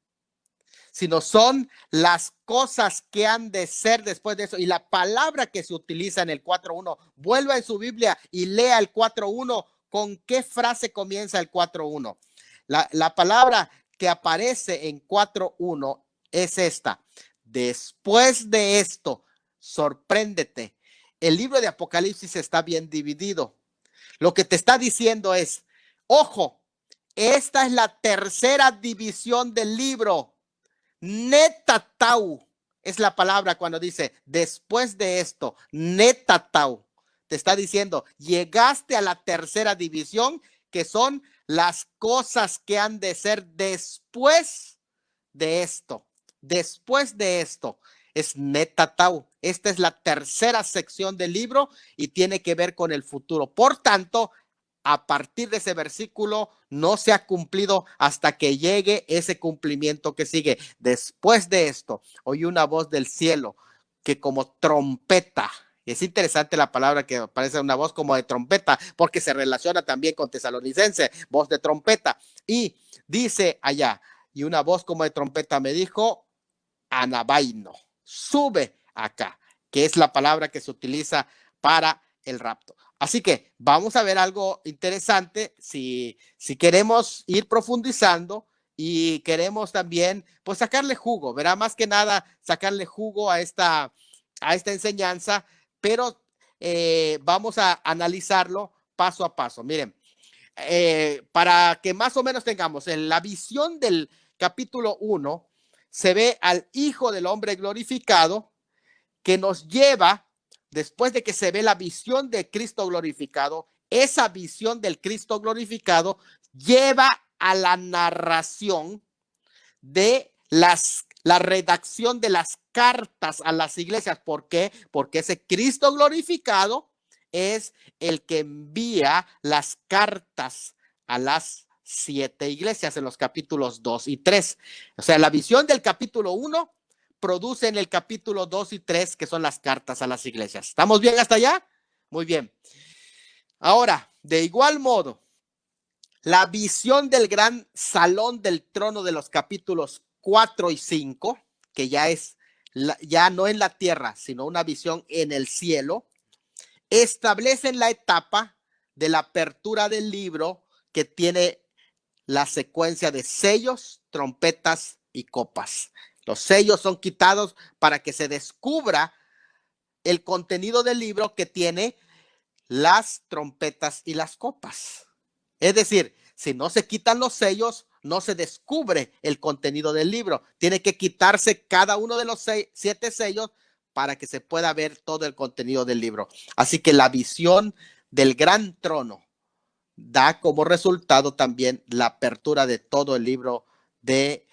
sino son las cosas que han de ser después de eso. Y la palabra que se utiliza en el 4.1, vuelva en su Biblia y lea el 4.1. ¿Con qué frase comienza el 4.1? La palabra que aparece en 4.1 es esta: después de esto, sorpréndete. El libro de Apocalipsis está bien dividido. Lo que te está diciendo es, ojo, esta es la tercera división del libro. Netatau es la palabra cuando dice después de esto. Netatau te está diciendo, llegaste a la tercera división, que son las cosas que han de ser después de esto. Después de esto es Netatau. Esta es la tercera sección del libro y tiene que ver con el futuro. Por tanto, a partir de ese versículo no se ha cumplido hasta que llegue ese cumplimiento que sigue. Después de esto, oí una voz del cielo que como trompeta. Es interesante la palabra que parece una voz como de trompeta, porque se relaciona también con Tesalonicense, voz de trompeta. Y dice allá, y una voz como de trompeta me dijo, anabaino, sube acá, que es la palabra que se utiliza para el rapto. Así que vamos a ver algo interesante si queremos ir profundizando y queremos también pues sacarle jugo, ¿verdad? Más que nada sacarle jugo a esta enseñanza, pero vamos a analizarlo paso a paso. Miren, para que más o menos tengamos en la visión del capítulo 1, se ve al Hijo del Hombre glorificado que nos lleva, después de que se ve la visión de Cristo glorificado, esa visión del Cristo glorificado lleva a la narración de la redacción de las cartas a las iglesias. ¿Por qué? Porque ese Cristo glorificado es el que envía las cartas a las 7 iglesias en los capítulos 2 y 3. O sea, la visión del capítulo 1 produce en el capítulo 2 y 3, que son las cartas a las iglesias. ¿Estamos bien hasta allá? Muy bien. Ahora, de igual modo, la visión del gran salón del trono de los capítulos 4 y 5, que ya no en la tierra, sino una visión en el cielo, establecen la etapa de la apertura del libro, que tiene la secuencia de sellos, trompetas y copas. Los sellos son quitados para que se descubra el contenido del libro, que tiene las trompetas y las copas. Es decir, si no se quitan los sellos, no se descubre el contenido del libro. Tiene que quitarse cada uno de los 7 sellos para que se pueda ver todo el contenido del libro. Así que la visión del gran trono da como resultado también la apertura de todo el libro, de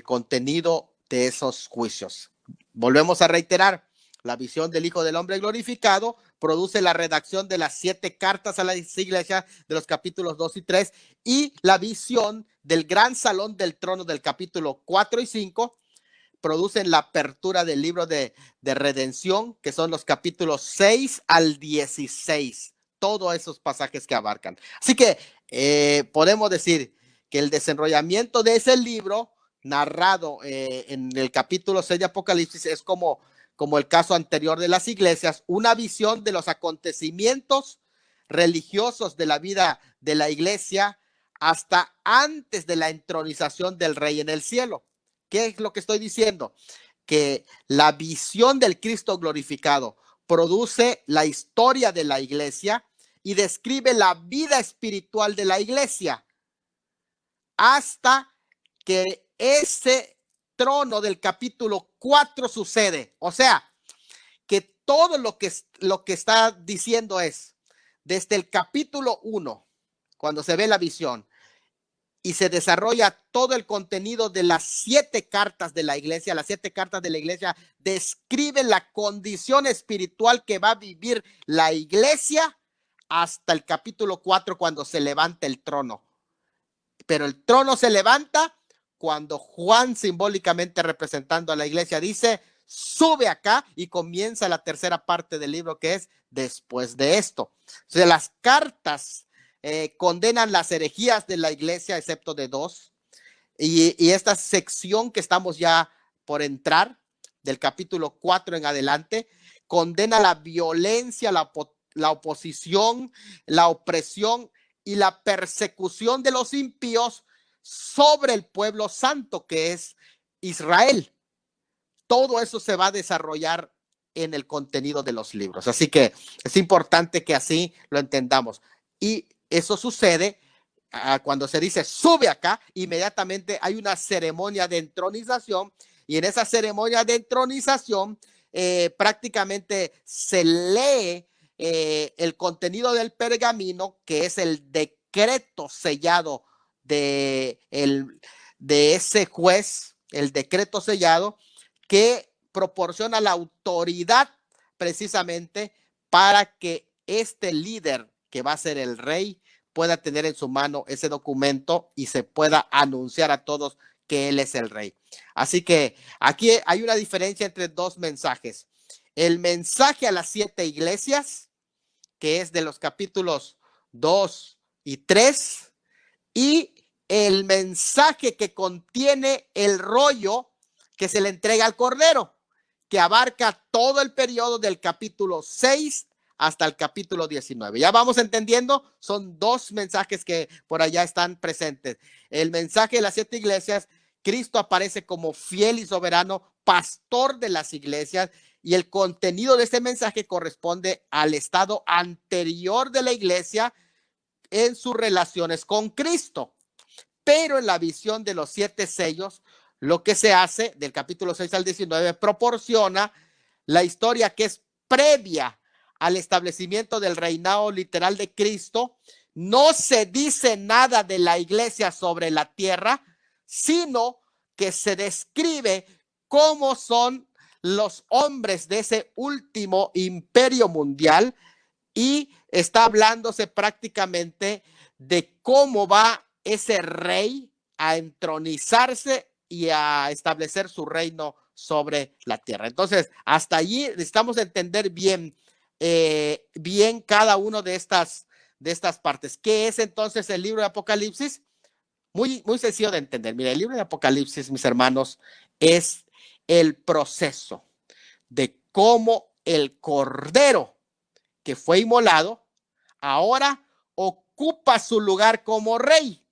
contenido de esos juicios. Volvemos a reiterar, la visión del Hijo del Hombre glorificado produce la redacción de las 7 cartas a las iglesias de los capítulos 2 y 3, y la visión del gran salón del trono del capítulo 4 y 5 producen la apertura del libro de redención, que son los capítulos 6 al 16. Todos esos pasajes que abarcan. Así que podemos decir que el desenrollamiento de ese libro narrado en el capítulo 6 de Apocalipsis es como el caso anterior de las iglesias, una visión de los acontecimientos religiosos de la vida de la iglesia hasta antes de la entronización del rey en el cielo. ¿Qué es lo que estoy diciendo? Que la visión del Cristo glorificado produce la historia de la iglesia y describe la vida espiritual de la iglesia hasta que ese trono del capítulo 4 sucede. O sea, todo lo que está diciendo es, desde el capítulo 1, cuando se ve la visión, y se desarrolla todo el contenido de las 7 cartas de la iglesia. Las 7 cartas de la iglesia describen la condición espiritual que va a vivir la iglesia hasta el capítulo 4, cuando se levanta el trono. Pero el trono se levanta cuando Juan, simbólicamente representando a la iglesia, dice: sube acá, y comienza la tercera parte del libro, que es después de esto. O sea, las cartas condenan las herejías de la iglesia, excepto de 2. Y esta sección que estamos ya por entrar, del capítulo 4 en adelante, condena la violencia, la oposición, la opresión y la persecución de los impíos sobre el pueblo santo, que es Israel. Todo eso se va a desarrollar en el contenido de los libros. Así que es importante que así lo entendamos. Y eso sucede cuando se dice sube acá, inmediatamente hay una ceremonia de entronización, y en esa ceremonia de entronización prácticamente se lee el contenido del pergamino, que es el decreto sellado de ese juez, el decreto sellado que proporciona la autoridad precisamente para que este líder, que va a ser el rey, pueda tener en su mano ese documento y se pueda anunciar a todos que él es el rey. Así que aquí hay una diferencia entre 2 mensajes. El mensaje a las 7 iglesias, que es de los capítulos 2 y 3, y el mensaje que contiene el rollo que se le entrega al Cordero, que abarca todo el periodo del capítulo 6 hasta el capítulo 19. Ya vamos entendiendo, son 2 mensajes que por allá están presentes. El mensaje de las 7 iglesias: Cristo aparece como fiel y soberano pastor de las iglesias, y el contenido de este mensaje corresponde al estado anterior de la iglesia en sus relaciones con Cristo. Pero en la visión de los 7 sellos, lo que se hace del capítulo 6 al 19 proporciona la historia que es previa al establecimiento del reinado literal de Cristo. No se dice nada de la iglesia sobre la tierra, sino que se describe cómo son los hombres de ese último imperio mundial, y está hablándose prácticamente de cómo va ese rey a entronizarse y a establecer su reino sobre la tierra. Entonces, hasta allí necesitamos entender bien cada uno de estas partes. ¿Qué es entonces el libro de Apocalipsis? Muy sencillo de entender. Mira, el libro de Apocalipsis, mis hermanos, es el proceso de cómo el Cordero que fue inmolado ahora ocupa su lugar como rey,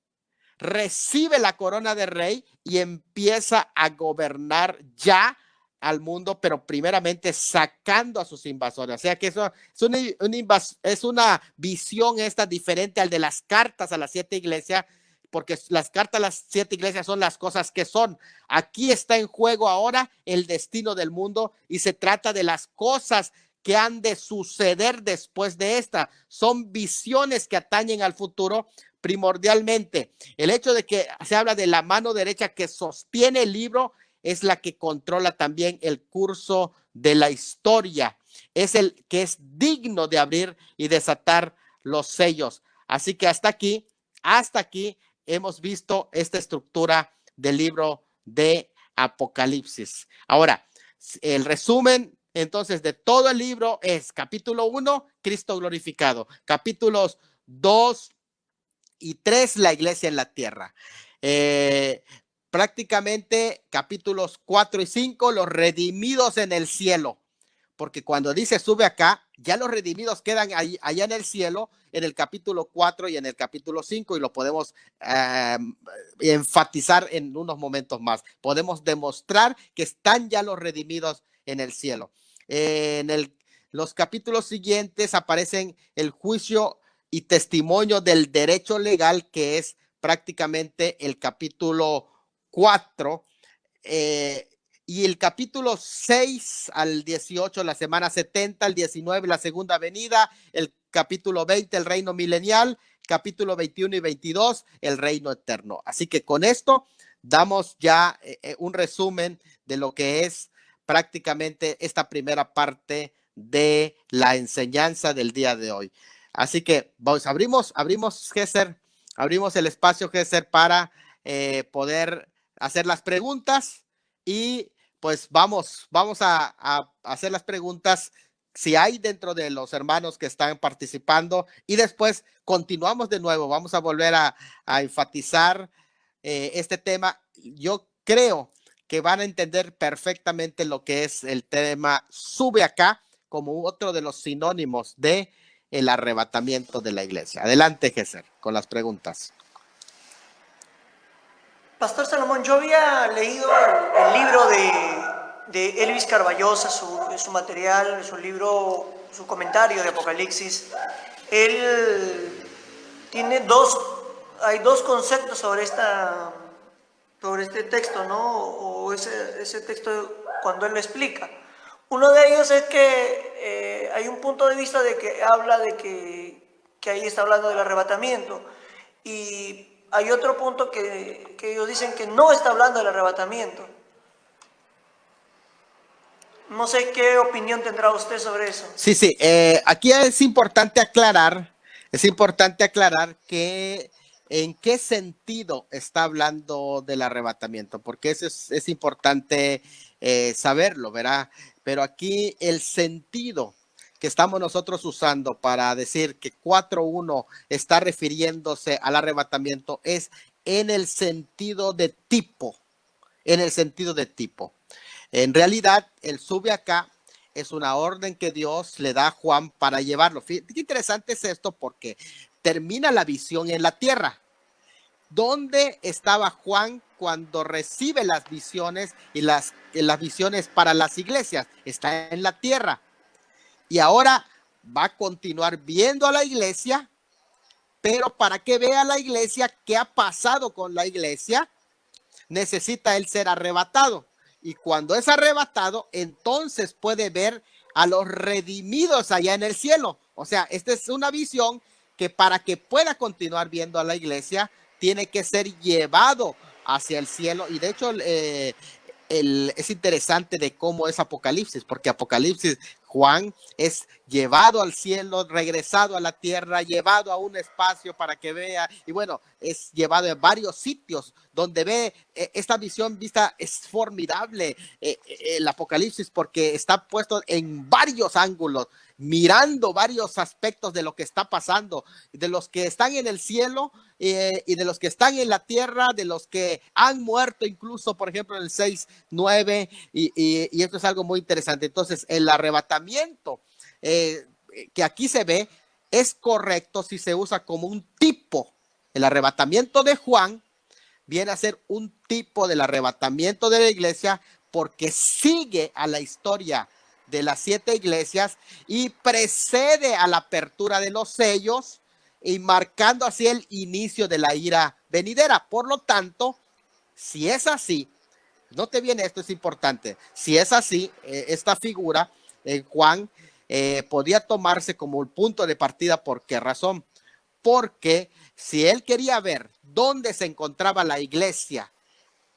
recibe la corona de rey y empieza a gobernar ya al mundo, pero primeramente sacando a sus invasores. O sea que eso es una visión esta diferente al de las cartas a las 7 iglesias, porque las cartas a las 7 iglesias son las cosas que son. Aquí está en juego ahora el destino del mundo, y se trata de las cosas que han de suceder después de esta. Son visiones que atañen al futuro primordialmente. El hecho de que se habla de la mano derecha que sostiene el libro es la que controla también el curso de la historia. Es el que es digno de abrir y desatar los sellos. Así que hasta aquí hemos visto esta estructura del libro de Apocalipsis. Ahora, el resumen entonces de todo el libro es: capítulo 1, Cristo glorificado; capítulos 2 y 3, la iglesia en la tierra; prácticamente capítulos 4 y 5, los redimidos en el cielo, porque cuando dice sube acá, ya los redimidos quedan allá en el cielo, en el capítulo 4 y en el capítulo 5, y lo podemos enfatizar en unos momentos más. Podemos demostrar que están ya los redimidos en el cielo. Los capítulos siguientes aparecen el juicio y testimonio del derecho legal, que es prácticamente el capítulo 4, y el capítulo 6 al 18, la semana 70, el 19, la segunda venida, el capítulo 20, el reino milenial, capítulo 21 y 22, el reino eterno. Así que con esto damos ya un resumen de lo que es prácticamente esta primera parte de la enseñanza del día de hoy. Así que pues, abrimos Gesser, abrimos el espacio, Gesser, para poder hacer las preguntas y pues vamos a hacer las preguntas si hay dentro de los hermanos que están participando y después continuamos de nuevo. Vamos a volver a enfatizar este tema. Yo creo que van a entender perfectamente lo que es el tema sube acá como otro de los sinónimos de el arrebatamiento de la iglesia. Adelante, Gesser, con las preguntas. Pastor Salomón, yo había leído el libro de Elvis Carballosa, su material, su libro, su comentario de Apocalipsis. Él tiene hay dos conceptos sobre este texto, ¿no? O ese texto cuando él lo explica. Uno de ellos es que hay un punto de vista de que habla de que ahí está hablando del arrebatamiento. Y hay otro punto que ellos dicen que no está hablando del arrebatamiento. No sé qué opinión tendrá usted sobre eso. Sí. Aquí es importante aclarar que en qué sentido está hablando del arrebatamiento, porque eso es importante saberlo, ¿verdad? Pero aquí el sentido que estamos nosotros usando para decir que 4.1 está refiriéndose al arrebatamiento es en el sentido de tipo, En realidad, el sube acá es una orden que Dios le da a Juan para llevarlo. Fíjate qué interesante es esto porque termina la visión en la tierra. ¿Dónde estaba Juan cuando recibe las visiones y las visiones para las iglesias? Está en la tierra. Y ahora va a continuar viendo a la iglesia, pero para que vea la iglesia qué ha pasado con la iglesia, necesita él ser arrebatado. Y cuando es arrebatado, entonces puede ver a los redimidos allá en el cielo. O sea, esta es una visión que para que pueda continuar viendo a la iglesia, tiene que ser llevado hacia el cielo. Y de hecho, es interesante de cómo es Apocalipsis, porque Apocalipsis, Juan es llevado al cielo, regresado a la tierra, llevado a un espacio para que vea, y bueno, es llevado a varios sitios donde ve esta visión vista. Es formidable el Apocalipsis porque está puesto en varios ángulos, mirando varios aspectos de lo que está pasando, de los que están en el cielo y de los que están en la tierra, de los que han muerto incluso, por ejemplo, en el 6:9, y esto es algo muy interesante. Entonces, el arrebatamiento que aquí se ve es correcto si se usa como un tipo. El arrebatamiento de Juan viene a ser un tipo del arrebatamiento de la iglesia porque sigue a la historia de las 7 iglesias y precede a la apertura de los sellos y marcando así el inicio de la ira venidera. Por lo tanto, si es así, note bien, esto es importante, si es así, esta figura Juan podía tomarse como el punto de partida. ¿Por qué razón? Porque si él quería ver dónde se encontraba la iglesia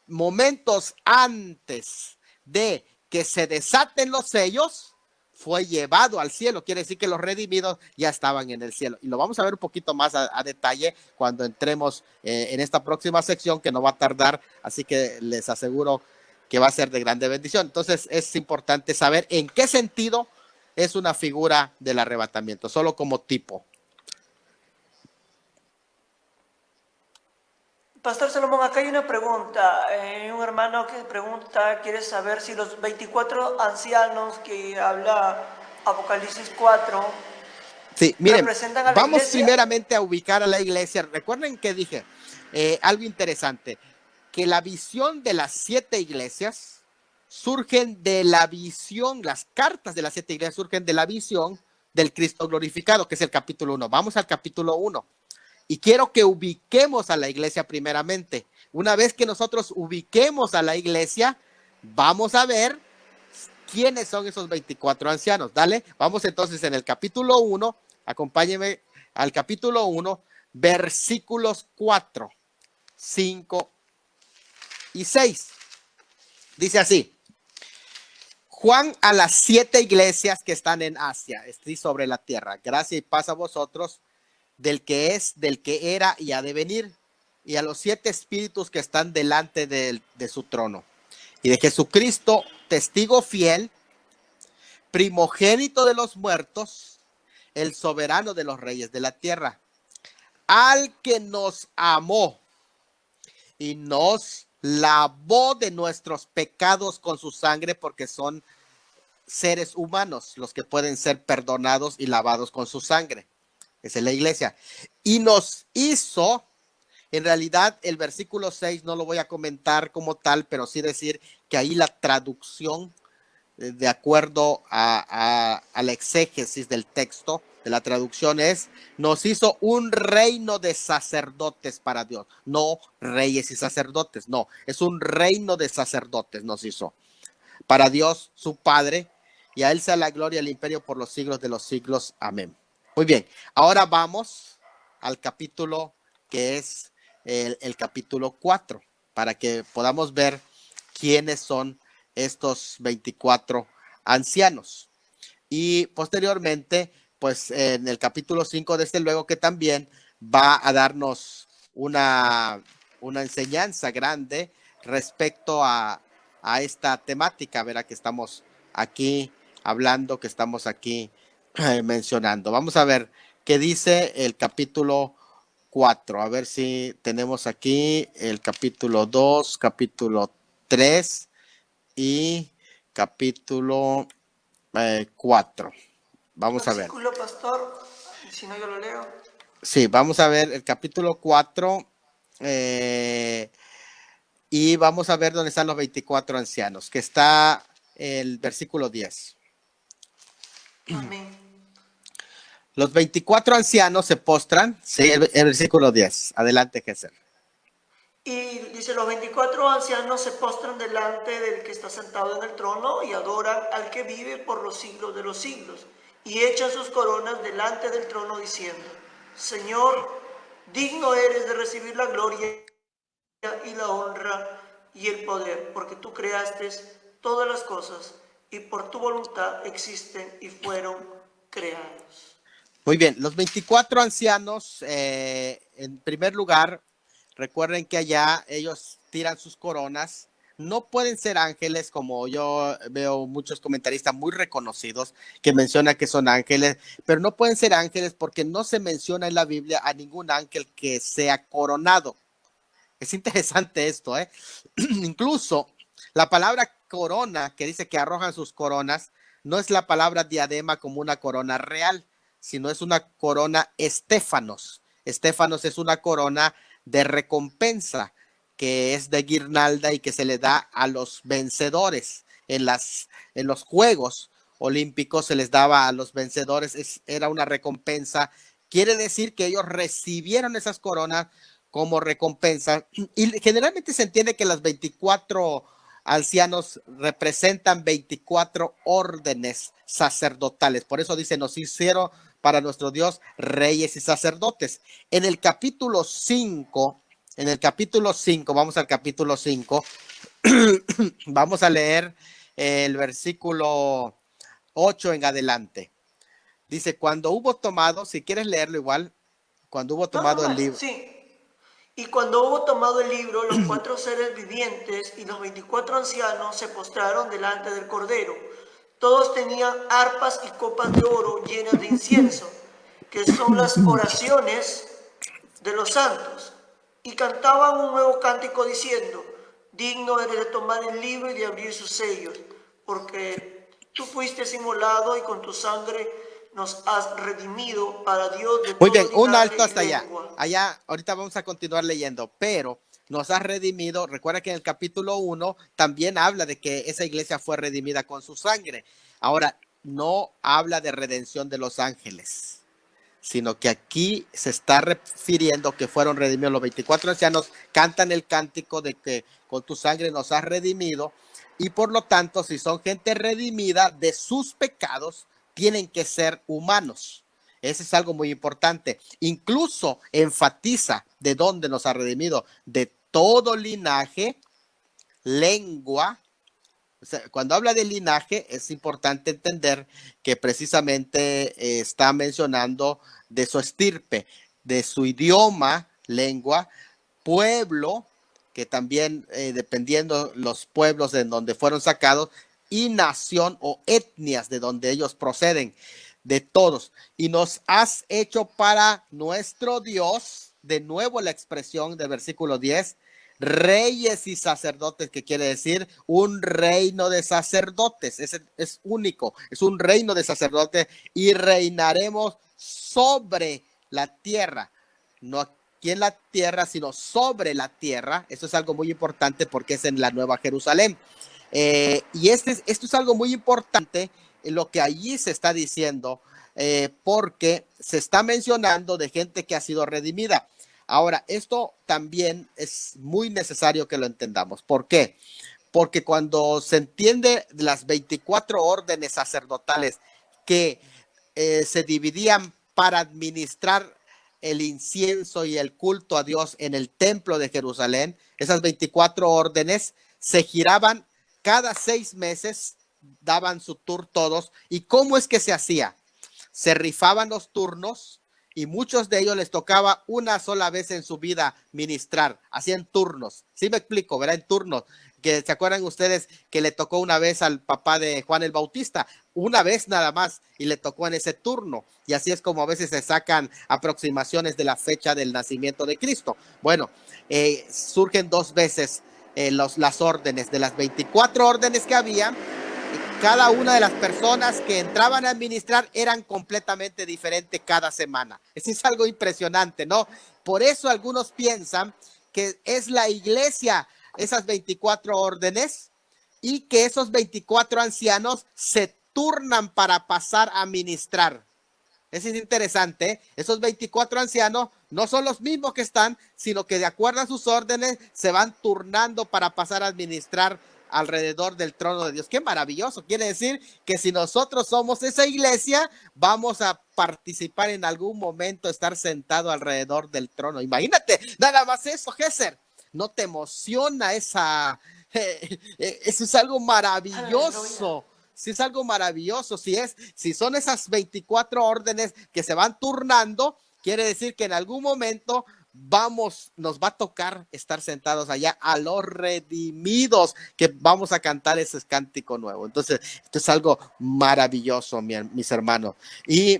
momentos antes de que se desaten los sellos, fue llevado al cielo. Quiere decir que los redimidos ya estaban en el cielo. Y lo vamos a ver un poquito más a detalle cuando entremos en esta próxima sección, que no va a tardar. Así que les aseguro que va a ser de grande bendición. Entonces es importante saber en qué sentido es una figura del arrebatamiento, solo como tipo. Pastor Salomón, acá hay una pregunta. Un hermano que pregunta, quiere saber si los 24 ancianos que habla Apocalipsis 4 sí, miren, representan a la vamos iglesia. Primeramente a ubicar a la iglesia. Recuerden que dije algo interesante, que la visión de las 7 iglesias surgen de la visión, las cartas de las 7 iglesias surgen de la visión del Cristo glorificado, que es el capítulo 1. Vamos al capítulo 1. Y quiero que ubiquemos a la iglesia primeramente. Una vez que nosotros ubiquemos a la iglesia, Vamos a ver quiénes son esos 24 ancianos. Dale, vamos entonces en el capítulo 1, acompáñenme al capítulo 1, versículos 4, 5 y 6. Dice así: Juan a las 7 iglesias que están en Asia, estoy sobre la tierra, gracia y paz a vosotros, del que es, del que era y ha de venir, y a los 7 espíritus que están delante de su trono, y de Jesucristo, testigo fiel, primogénito de los muertos, el soberano de los reyes de la tierra, al que nos amó y nos lavó de nuestros pecados con su sangre, porque son seres humanos los que pueden ser perdonados y lavados con su sangre. Esa es la iglesia. Y nos hizo, en realidad el versículo 6 no lo voy a comentar como tal, pero sí decir que ahí la traducción, de acuerdo a la exégesis del texto, de la traducción es: nos hizo un reino de sacerdotes para Dios. No reyes y sacerdotes, no, es un reino de sacerdotes nos hizo para Dios su Padre, y a él sea la gloria y el imperio por los siglos de los siglos. Amén. Muy bien, ahora vamos al capítulo que es el capítulo 4, para que podamos ver quiénes son estos 24 ancianos. Y posteriormente, pues en el capítulo 5, desde luego que también va a darnos una enseñanza grande respecto a esta temática, verá, que estamos aquí hablando, que estamos aquí mencionando. Vamos a ver qué dice el capítulo 4. A ver si tenemos aquí el capítulo 2, capítulo 3 y capítulo 4. Vamos a ver. Versículo, pastor, si no yo lo leo. Sí, vamos a ver el capítulo 4 y vamos a ver dónde están los 24 ancianos, que está el versículo 10. Amén. Los 24 ancianos se postran, sí, el versículo 10. Adelante, Jesús. Y dice: los 24 ancianos se postran delante del que está sentado en el trono y adoran al que vive por los siglos de los siglos, y echan sus coronas delante del trono diciendo: Señor, digno eres de recibir la gloria y la honra y el poder, porque tú creaste todas las cosas y por tu voluntad existen y fueron creados. Muy bien, los 24 ancianos, en primer lugar, recuerden que allá ellos tiran sus coronas. No pueden ser ángeles, como yo veo muchos comentaristas muy reconocidos que mencionan que son ángeles, pero no pueden ser ángeles porque no se menciona en la Biblia a ningún ángel que sea coronado. Es interesante esto, ¿eh? Incluso la palabra corona, que dice que arrojan sus coronas, no es la palabra diadema como una corona real, sino es una corona estéfanos. Estéfanos es una corona de recompensa, que es de guirnalda y que se le da a los vencedores. En los Juegos Olímpicos se les daba a los vencedores, era una recompensa. Quiere decir que ellos recibieron esas coronas como recompensa, y generalmente se entiende que las 24 ancianos representan 24 órdenes sacerdotales. Por eso dice: nos hicieron para nuestro Dios reyes y sacerdotes. En el capítulo 5, vamos al capítulo 5, vamos a leer el versículo 8 en adelante. Dice: cuando hubo tomado, si quieres leerlo igual, cuando hubo tomado el libro. Sí. Y cuando hubo tomado el libro, los 4 seres vivientes y los 24 ancianos se postraron delante del Cordero. Todos tenían arpas y copas de oro llenas de incienso, que son las oraciones de los santos. Y cantaban un nuevo cántico diciendo: digno eres de tomar el libro y de abrir sus sellos, porque tú fuiste inmolado y con tu sangre nos has redimido para Dios de Muy todo bien, un linaje alto hasta y allá. lengua. Allá, ahorita vamos a continuar leyendo, pero nos has redimido. Recuerda que en el capítulo 1 también habla de que esa iglesia fue redimida con su sangre. Ahora, no habla de redención de los ángeles, sino que aquí se está refiriendo que fueron redimidos. Los 24 ancianos cantan el cántico de que con tu sangre nos has redimido, y por lo tanto, si son gente redimida de sus pecados, tienen que ser humanos. Eso es algo muy importante. Incluso enfatiza de dónde nos ha redimido, de todo linaje, lengua. O sea, cuando habla de linaje, es importante entender que precisamente está mencionando de su estirpe, de su idioma, lengua, pueblo, que también dependiendo los pueblos en donde fueron sacados, y nación o etnias de donde ellos proceden, de todos. Y nos has hecho para nuestro Dios, de nuevo la expresión del versículo 10, reyes y sacerdotes, que quiere decir un reino de sacerdotes. Es único, es un reino de sacerdotes, y reinaremos sobre la tierra, no aquí en la tierra, sino sobre la tierra. Eso es algo muy importante porque es en la Nueva Jerusalén. Y esto es algo muy importante, lo que allí se está diciendo, porque se está mencionando de gente que ha sido redimida. Ahora, esto también es muy necesario que lo entendamos. ¿Por qué? Porque cuando se entiende las 24 órdenes sacerdotales que se dividían para administrar el incienso y el culto a Dios en el templo de Jerusalén, esas 24 órdenes se giraban cada 6 meses, daban su tour todos. ¿Y cómo es que se hacía? Se rifaban los turnos, y muchos de ellos les tocaba una sola vez en su vida ministrar, hacían turnos. ¿Sí me explico? ¿Verdad? En turnos. Que se acuerdan ustedes que le tocó una vez al papá de Juan el Bautista, una vez nada más, y le tocó en ese turno. Y así es como a veces se sacan aproximaciones de la fecha del nacimiento de Cristo. Bueno, surgen 2 veces las órdenes. De las 24 órdenes que había, cada una de las personas que entraban a administrar eran completamente diferentes cada semana. Eso es algo impresionante, ¿no? Por eso algunos piensan que es la iglesia, esas 24 órdenes, y que esos 24 ancianos se turnan para pasar a administrar. Eso es interesante, ¿eh? Esos 24 ancianos no son los mismos que están, sino que de acuerdo a sus órdenes se van turnando para pasar a administrar alrededor del trono de Dios. Qué maravilloso. Quiere decir que si nosotros somos esa iglesia, vamos a participar en algún momento, estar sentado alrededor del trono. Imagínate, nada más eso, Gesser. ¿No te emociona esa? Eso es algo maravilloso. Si es algo maravilloso, si son esas 24 órdenes que se van turnando, quiere decir que en algún momento nos va a tocar estar sentados allá a los redimidos, que vamos a cantar ese cántico nuevo. Entonces, esto es algo maravilloso, mis hermanos. Y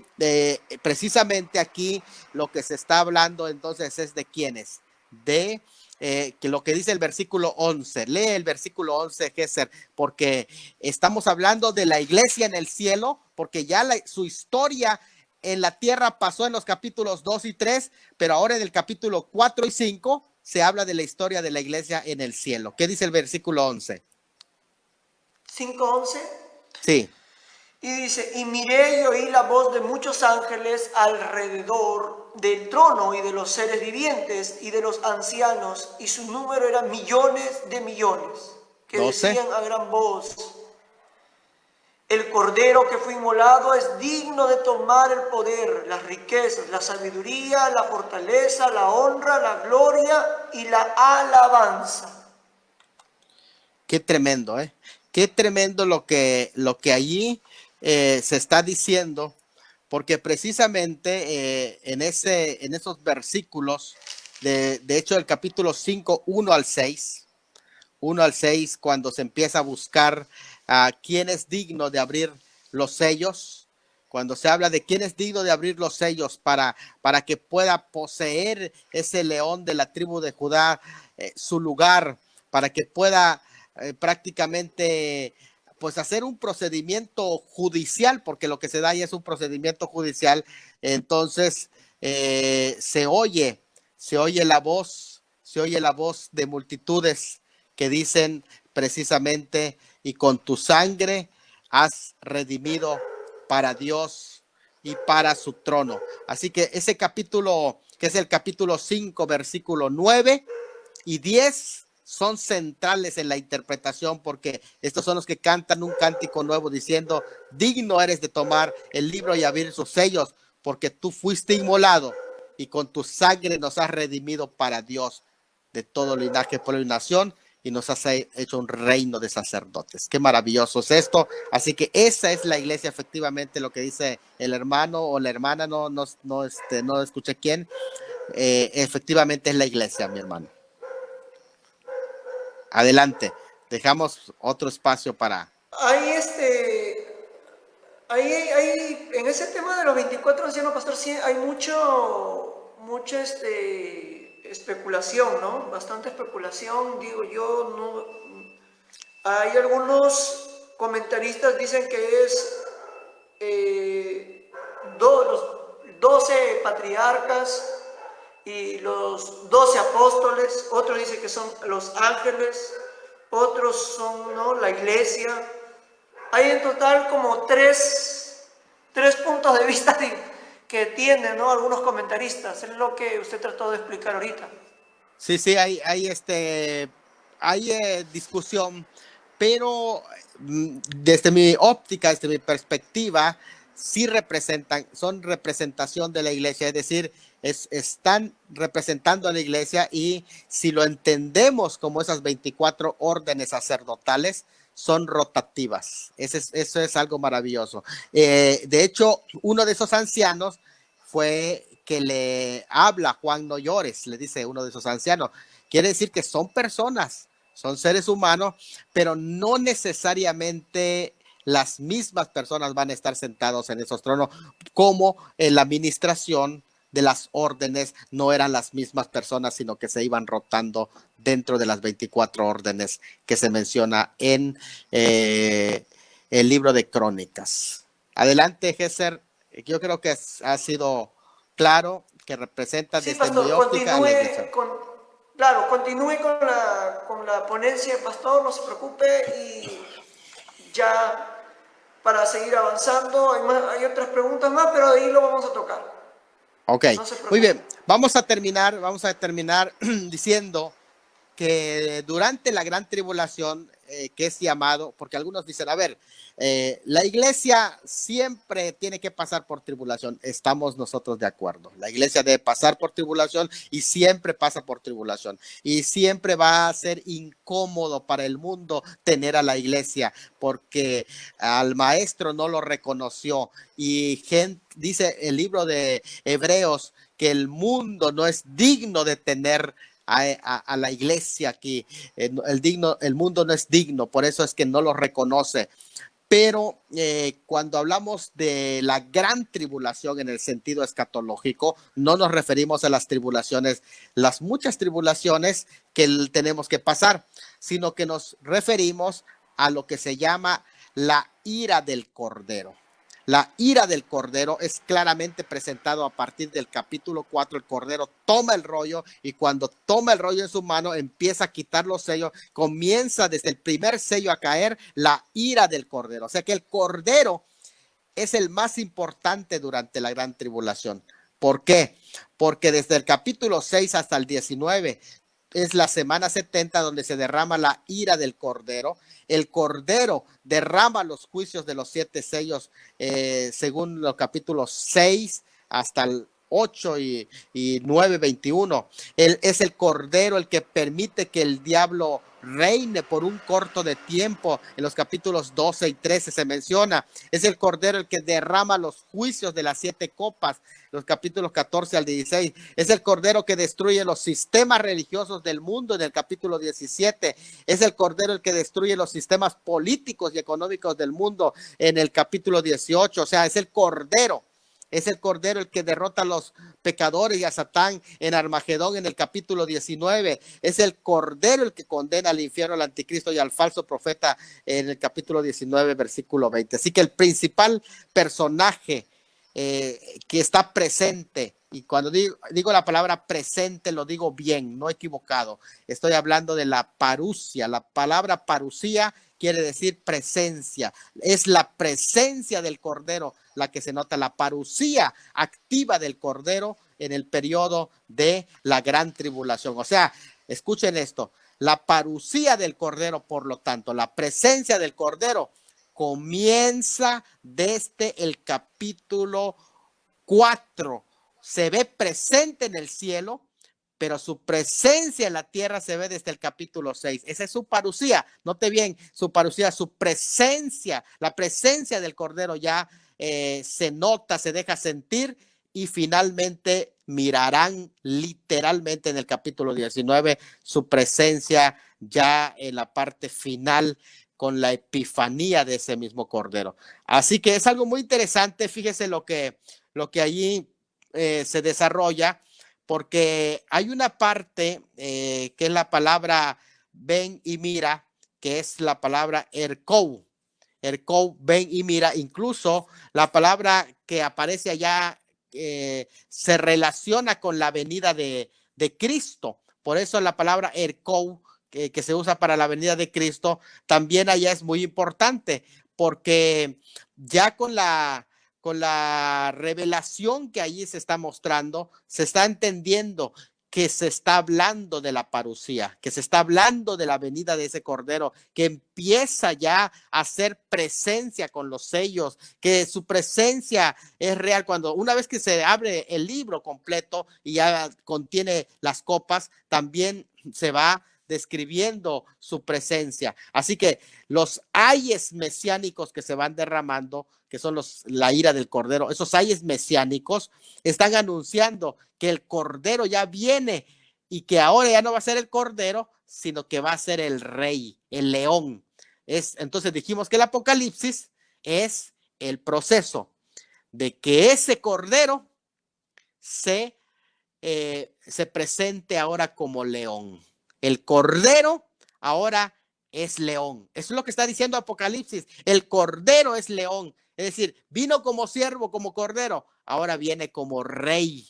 precisamente aquí lo que se está hablando entonces es de quiénes, de que lo que dice el versículo 11, lee el versículo 11, Gesser, porque estamos hablando de la iglesia en el cielo, porque ya su historia en la tierra pasó en los capítulos 2 y 3, pero ahora en el capítulo 4 y 5 se habla de la historia de la iglesia en el cielo. ¿Qué dice el versículo 11? 5:11. Sí. Y dice, y miré y oí la voz de muchos ángeles alrededor del trono y de los seres vivientes y de los ancianos, y su número era millones de millones, que 12. decían a gran voz, el cordero que fue inmolado es digno de tomar el poder, las riquezas, la sabiduría, la fortaleza, la honra, la gloria y la alabanza. Qué tremendo, ¿eh? Qué tremendo lo que allí se está diciendo, porque precisamente en esos versículos, de hecho el capítulo 5, 1 al 6, cuando se empieza a buscar a quién es digno de abrir los sellos, cuando se habla de quién es digno de abrir los sellos para que pueda poseer ese león de la tribu de Judá su lugar, para que pueda prácticamente pues hacer un procedimiento judicial, porque lo que se da ahí es un procedimiento judicial. Entonces se oye la voz de multitudes que dicen precisamente, y con tu sangre has redimido para Dios y para su trono. Así que ese capítulo, que es el capítulo 5, versículo 9 y 10, son centrales en la interpretación, porque estos son los que cantan un cántico nuevo diciendo: digno eres de tomar el libro y abrir sus sellos, porque tú fuiste inmolado y con tu sangre nos has redimido para Dios de todo linaje, pueblo y nación, y nos has hecho un reino de sacerdotes. Qué maravilloso es esto. Así que esa es la iglesia, efectivamente, lo que dice el hermano o la hermana, no escuché quién. Efectivamente es la iglesia, mi hermano. Adelante, dejamos otro espacio para... Hay en ese tema de los 24 ancianos, pastor, sí, hay mucha especulación, ¿no? Bastante especulación, digo yo, no. Hay algunos comentaristas dicen que es los 12 patriarcas y los 12 apóstoles, otros dicen que son los ángeles, otros son, ¿no?, la iglesia. Hay en total como tres puntos de vista que tienen, ¿no?, algunos comentaristas. Es lo que usted trató de explicar ahorita. Sí, hay discusión, pero desde mi óptica, desde mi perspectiva, sí son representación de la iglesia, es decir, están representando a la iglesia, y si lo entendemos como esas 24 órdenes sacerdotales, son rotativas. Eso es algo maravilloso. De hecho, uno de esos ancianos fue que le habla a Juan: no llores, le dice uno de esos ancianos. Quiere decir que son personas, son seres humanos, pero no necesariamente las mismas personas van a estar sentados en esos tronos, como en la administración de las órdenes no eran las mismas personas, sino que se iban rotando dentro de las 24 órdenes que se menciona en el libro de Crónicas. Adelante, Gesser. Yo creo que ha sido claro, que representa Sí, desde mi pastor, óptica a la iglesia. continúe con la ponencia, pastor, no se preocupe, y ya para seguir avanzando, hay otras preguntas más, pero ahí lo vamos a tocar. Ok, No se preocupe. muy bien. Vamos a terminar diciendo que durante la gran tribulación, que es llamado, porque algunos dicen, a ver, la iglesia siempre tiene que pasar por tribulación. Estamos nosotros de acuerdo. La iglesia debe pasar por tribulación, y siempre pasa por tribulación. Y siempre va a ser incómodo para el mundo tener a la iglesia, porque al maestro no lo reconoció. Y dice el libro de Hebreos que el mundo no es digno de tener a la iglesia aquí. El mundo no es digno, por eso es que no lo reconoce. Pero cuando hablamos de la gran tribulación en el sentido escatológico, no nos referimos a las tribulaciones, las muchas tribulaciones que tenemos que pasar, sino que nos referimos a lo que se llama la ira del Cordero. La ira del Cordero es claramente presentado a partir del capítulo 4. El Cordero toma el rollo, y cuando toma el rollo en su mano, empieza a quitar los sellos. Comienza desde el primer sello a caer la ira del Cordero. O sea que el Cordero es el más importante durante la gran tribulación. ¿Por qué? Porque desde el capítulo 6 hasta el 19 es la semana 70, donde se derrama la ira del Cordero. El Cordero derrama los juicios de los 7 sellos, según los capítulos 6 hasta el 8 y 9, 21. Es el Cordero el que permite que el diablo reine por un corto de tiempo. En los capítulos 12 y 13 se menciona. Es el Cordero el que derrama los juicios de las 7 copas, los capítulos 14 al 16. Es el Cordero que destruye los sistemas religiosos del mundo en el capítulo 17. Es el Cordero el que destruye los sistemas políticos y económicos del mundo en el capítulo 18. O sea, es el Cordero. Es el Cordero el que derrota a los pecadores y a Satán en Armagedón en el capítulo 19. Es el Cordero el que condena al infierno, al anticristo y al falso profeta en el capítulo 19, versículo 20. Así que el principal personaje que está presente, y cuando digo la palabra presente, lo digo bien, no equivocado. Estoy hablando de la parusia. La palabra parusia quiere decir presencia. Es la presencia del Cordero la que se nota, la parusía activa del Cordero en el periodo de la gran tribulación. O sea, escuchen esto, La parusía del Cordero, por lo tanto, la presencia del Cordero comienza desde el capítulo 4. Se ve presente en el cielo, pero su presencia en la tierra se ve desde el capítulo 6. Esa es su parusía. Note bien, su parusía, su presencia, la presencia del Cordero ya se nota, se deja sentir, y finalmente mirarán literalmente en el capítulo 19 su presencia ya en la parte final con la epifanía de ese mismo Cordero. Así que es algo muy interesante. Fíjese lo que allí se desarrolla, porque hay una parte que es la palabra ven y mira, que es la palabra erkou. Erkou, ven y mira. Incluso la palabra que aparece allá se relaciona con la venida de Cristo. Por eso la palabra erkou, que se usa para la venida de Cristo, también allá es muy importante, porque ya con la revelación que allí se está mostrando, se está entendiendo que se está hablando de la parusía, que se está hablando de la venida de ese Cordero, que empieza ya a hacer presencia con los sellos, que su presencia es real. Cuando una vez que se abre el libro completo y ya contiene las copas, también se va describiendo su presencia. Así que los ayes mesiánicos que se van derramando, que son la ira del Cordero, esos ayes mesiánicos están anunciando que el Cordero ya viene, y que ahora ya no va a ser el Cordero, sino que va a ser el Rey, el León. Entonces dijimos que el Apocalipsis es el proceso de que ese Cordero se presente ahora como león. El Cordero ahora es león. Eso es lo que está diciendo Apocalipsis. El Cordero es león. Es decir, vino como siervo, como Cordero. Ahora viene como rey,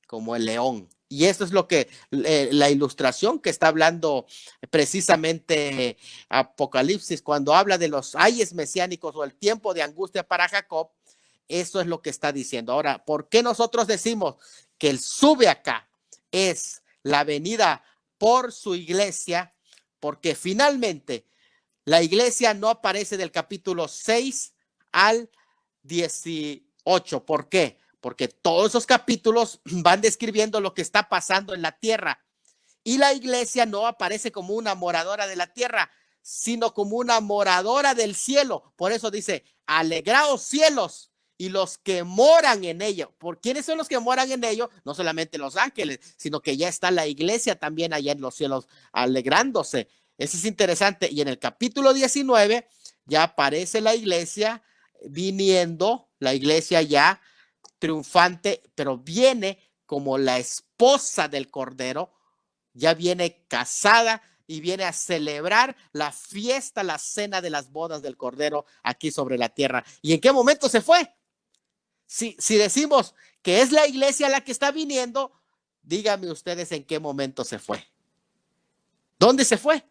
como el león. Y eso es lo que la ilustración que está hablando precisamente Apocalipsis, cuando habla de los ayes mesiánicos o el tiempo de angustia para Jacob. Eso es lo que está diciendo. Ahora, ¿por qué nosotros decimos que el sube acá es la venida por su iglesia? Porque finalmente la iglesia no aparece del capítulo 6 al 18. ¿Por qué? Porque todos esos capítulos van describiendo lo que está pasando en la tierra, y la iglesia no aparece como una moradora de la tierra, sino como una moradora del cielo. Por eso dice, alegraos cielos y los que moran en ello. ¿Por quiénes son los que moran en ello? No solamente los ángeles, sino que ya está la iglesia también allá en los cielos alegrándose. Eso es interesante. Y en el capítulo 19 ya aparece la iglesia viniendo, la iglesia ya triunfante, pero viene como la esposa del Cordero, ya viene casada y viene a celebrar la fiesta, la cena de las bodas del Cordero aquí sobre la tierra. ¿Y en qué momento se fue? Si decimos que es la iglesia la que está viniendo, díganme ustedes en qué momento se fue. ¿Dónde se fue?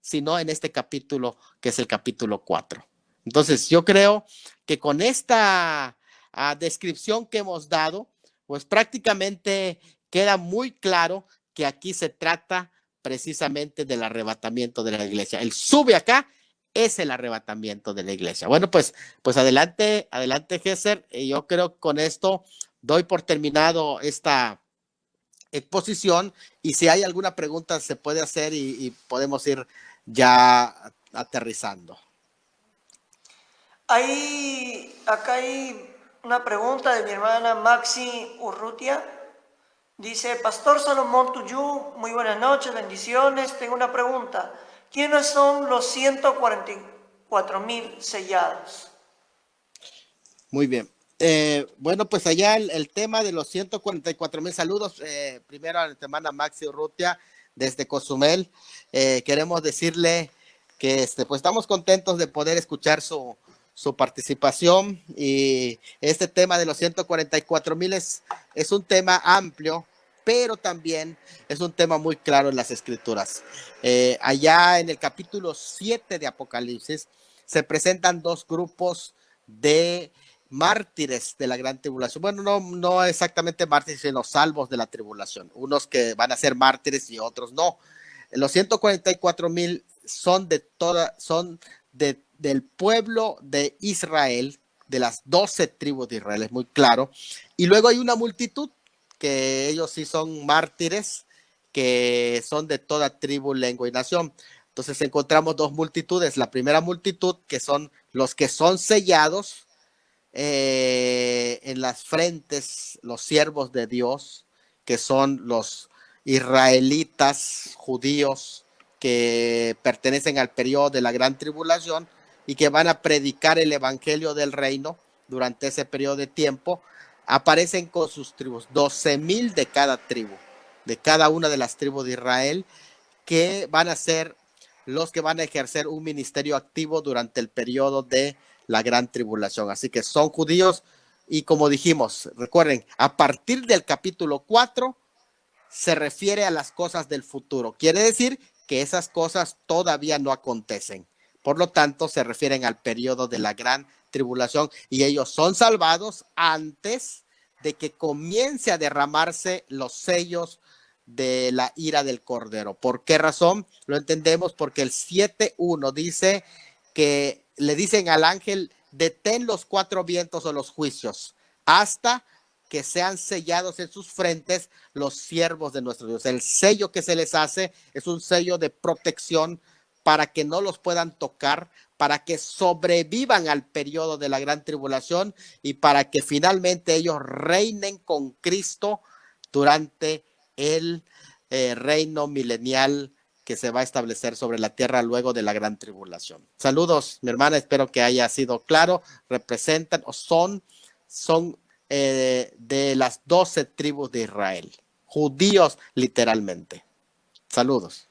Si no en este capítulo, que es el capítulo 4. Entonces yo creo que con esta descripción que hemos dado, pues prácticamente queda muy claro que aquí se trata precisamente del arrebatamiento de la iglesia. El sube acá es el arrebatamiento de la iglesia. Bueno, pues adelante, Gesser. Yo creo que con esto doy por terminado esta exposición, y si hay alguna pregunta se puede hacer y podemos ir ya aterrizando. Acá hay una pregunta de mi hermana Maxi Urrutia. Dice, Pastor Salomón Tuyú, muy buenas noches, bendiciones. Tengo una pregunta. ¿Quiénes son los 144,000 sellados? Muy bien. Bueno, pues allá el tema de los 144,000 saludos. Primero a la hermana Maxi Urrutia desde Cozumel. Queremos decirle que pues estamos contentos de poder escuchar su participación, y este tema de los 144,000 es un tema amplio, pero también es un tema muy claro en las escrituras. Allá en el capítulo 7 de Apocalipsis se presentan dos grupos de mártires de la gran tribulación. Bueno, no exactamente mártires, sino salvos de la tribulación. Unos que van a ser mártires y otros no. Los 144,000 son del pueblo de Israel, de las 12 tribus de Israel, es muy claro. Y luego hay una multitud que ellos sí son mártires, que son de toda tribu, lengua y nación. Entonces encontramos dos multitudes. La primera multitud, que son los que son sellados en las frentes, los siervos de Dios, que son los israelitas judíos que pertenecen al periodo de la gran tribulación y que van a predicar el evangelio del reino durante ese periodo de tiempo. Aparecen con sus tribus, 12,000 de cada tribu, de cada una de las tribus de Israel, que van a ser los que van a ejercer un ministerio activo durante el periodo de la gran tribulación. Así que son judíos y, como dijimos, recuerden, a partir del capítulo 4 se refiere a las cosas del futuro. Quiere decir que esas cosas todavía no acontecen. Por lo tanto, se refieren al periodo de la gran tribulación y ellos son salvados antes de que comience a derramarse los sellos de la ira del Cordero. ¿Por qué razón? Lo entendemos porque el 7:1 dice que le dicen al ángel: detén los 4 vientos o los juicios hasta que sean sellados en sus frentes los siervos de nuestro Dios. El sello que se les hace es un sello de protección para que no los puedan tocar, para que sobrevivan al periodo de la gran tribulación y para que finalmente ellos reinen con Cristo durante el reino milenial que se va a establecer sobre la tierra luego de la gran tribulación. Saludos, mi hermana, espero que haya sido claro. Representan o son de las 12 tribus de Israel, judíos literalmente. Saludos.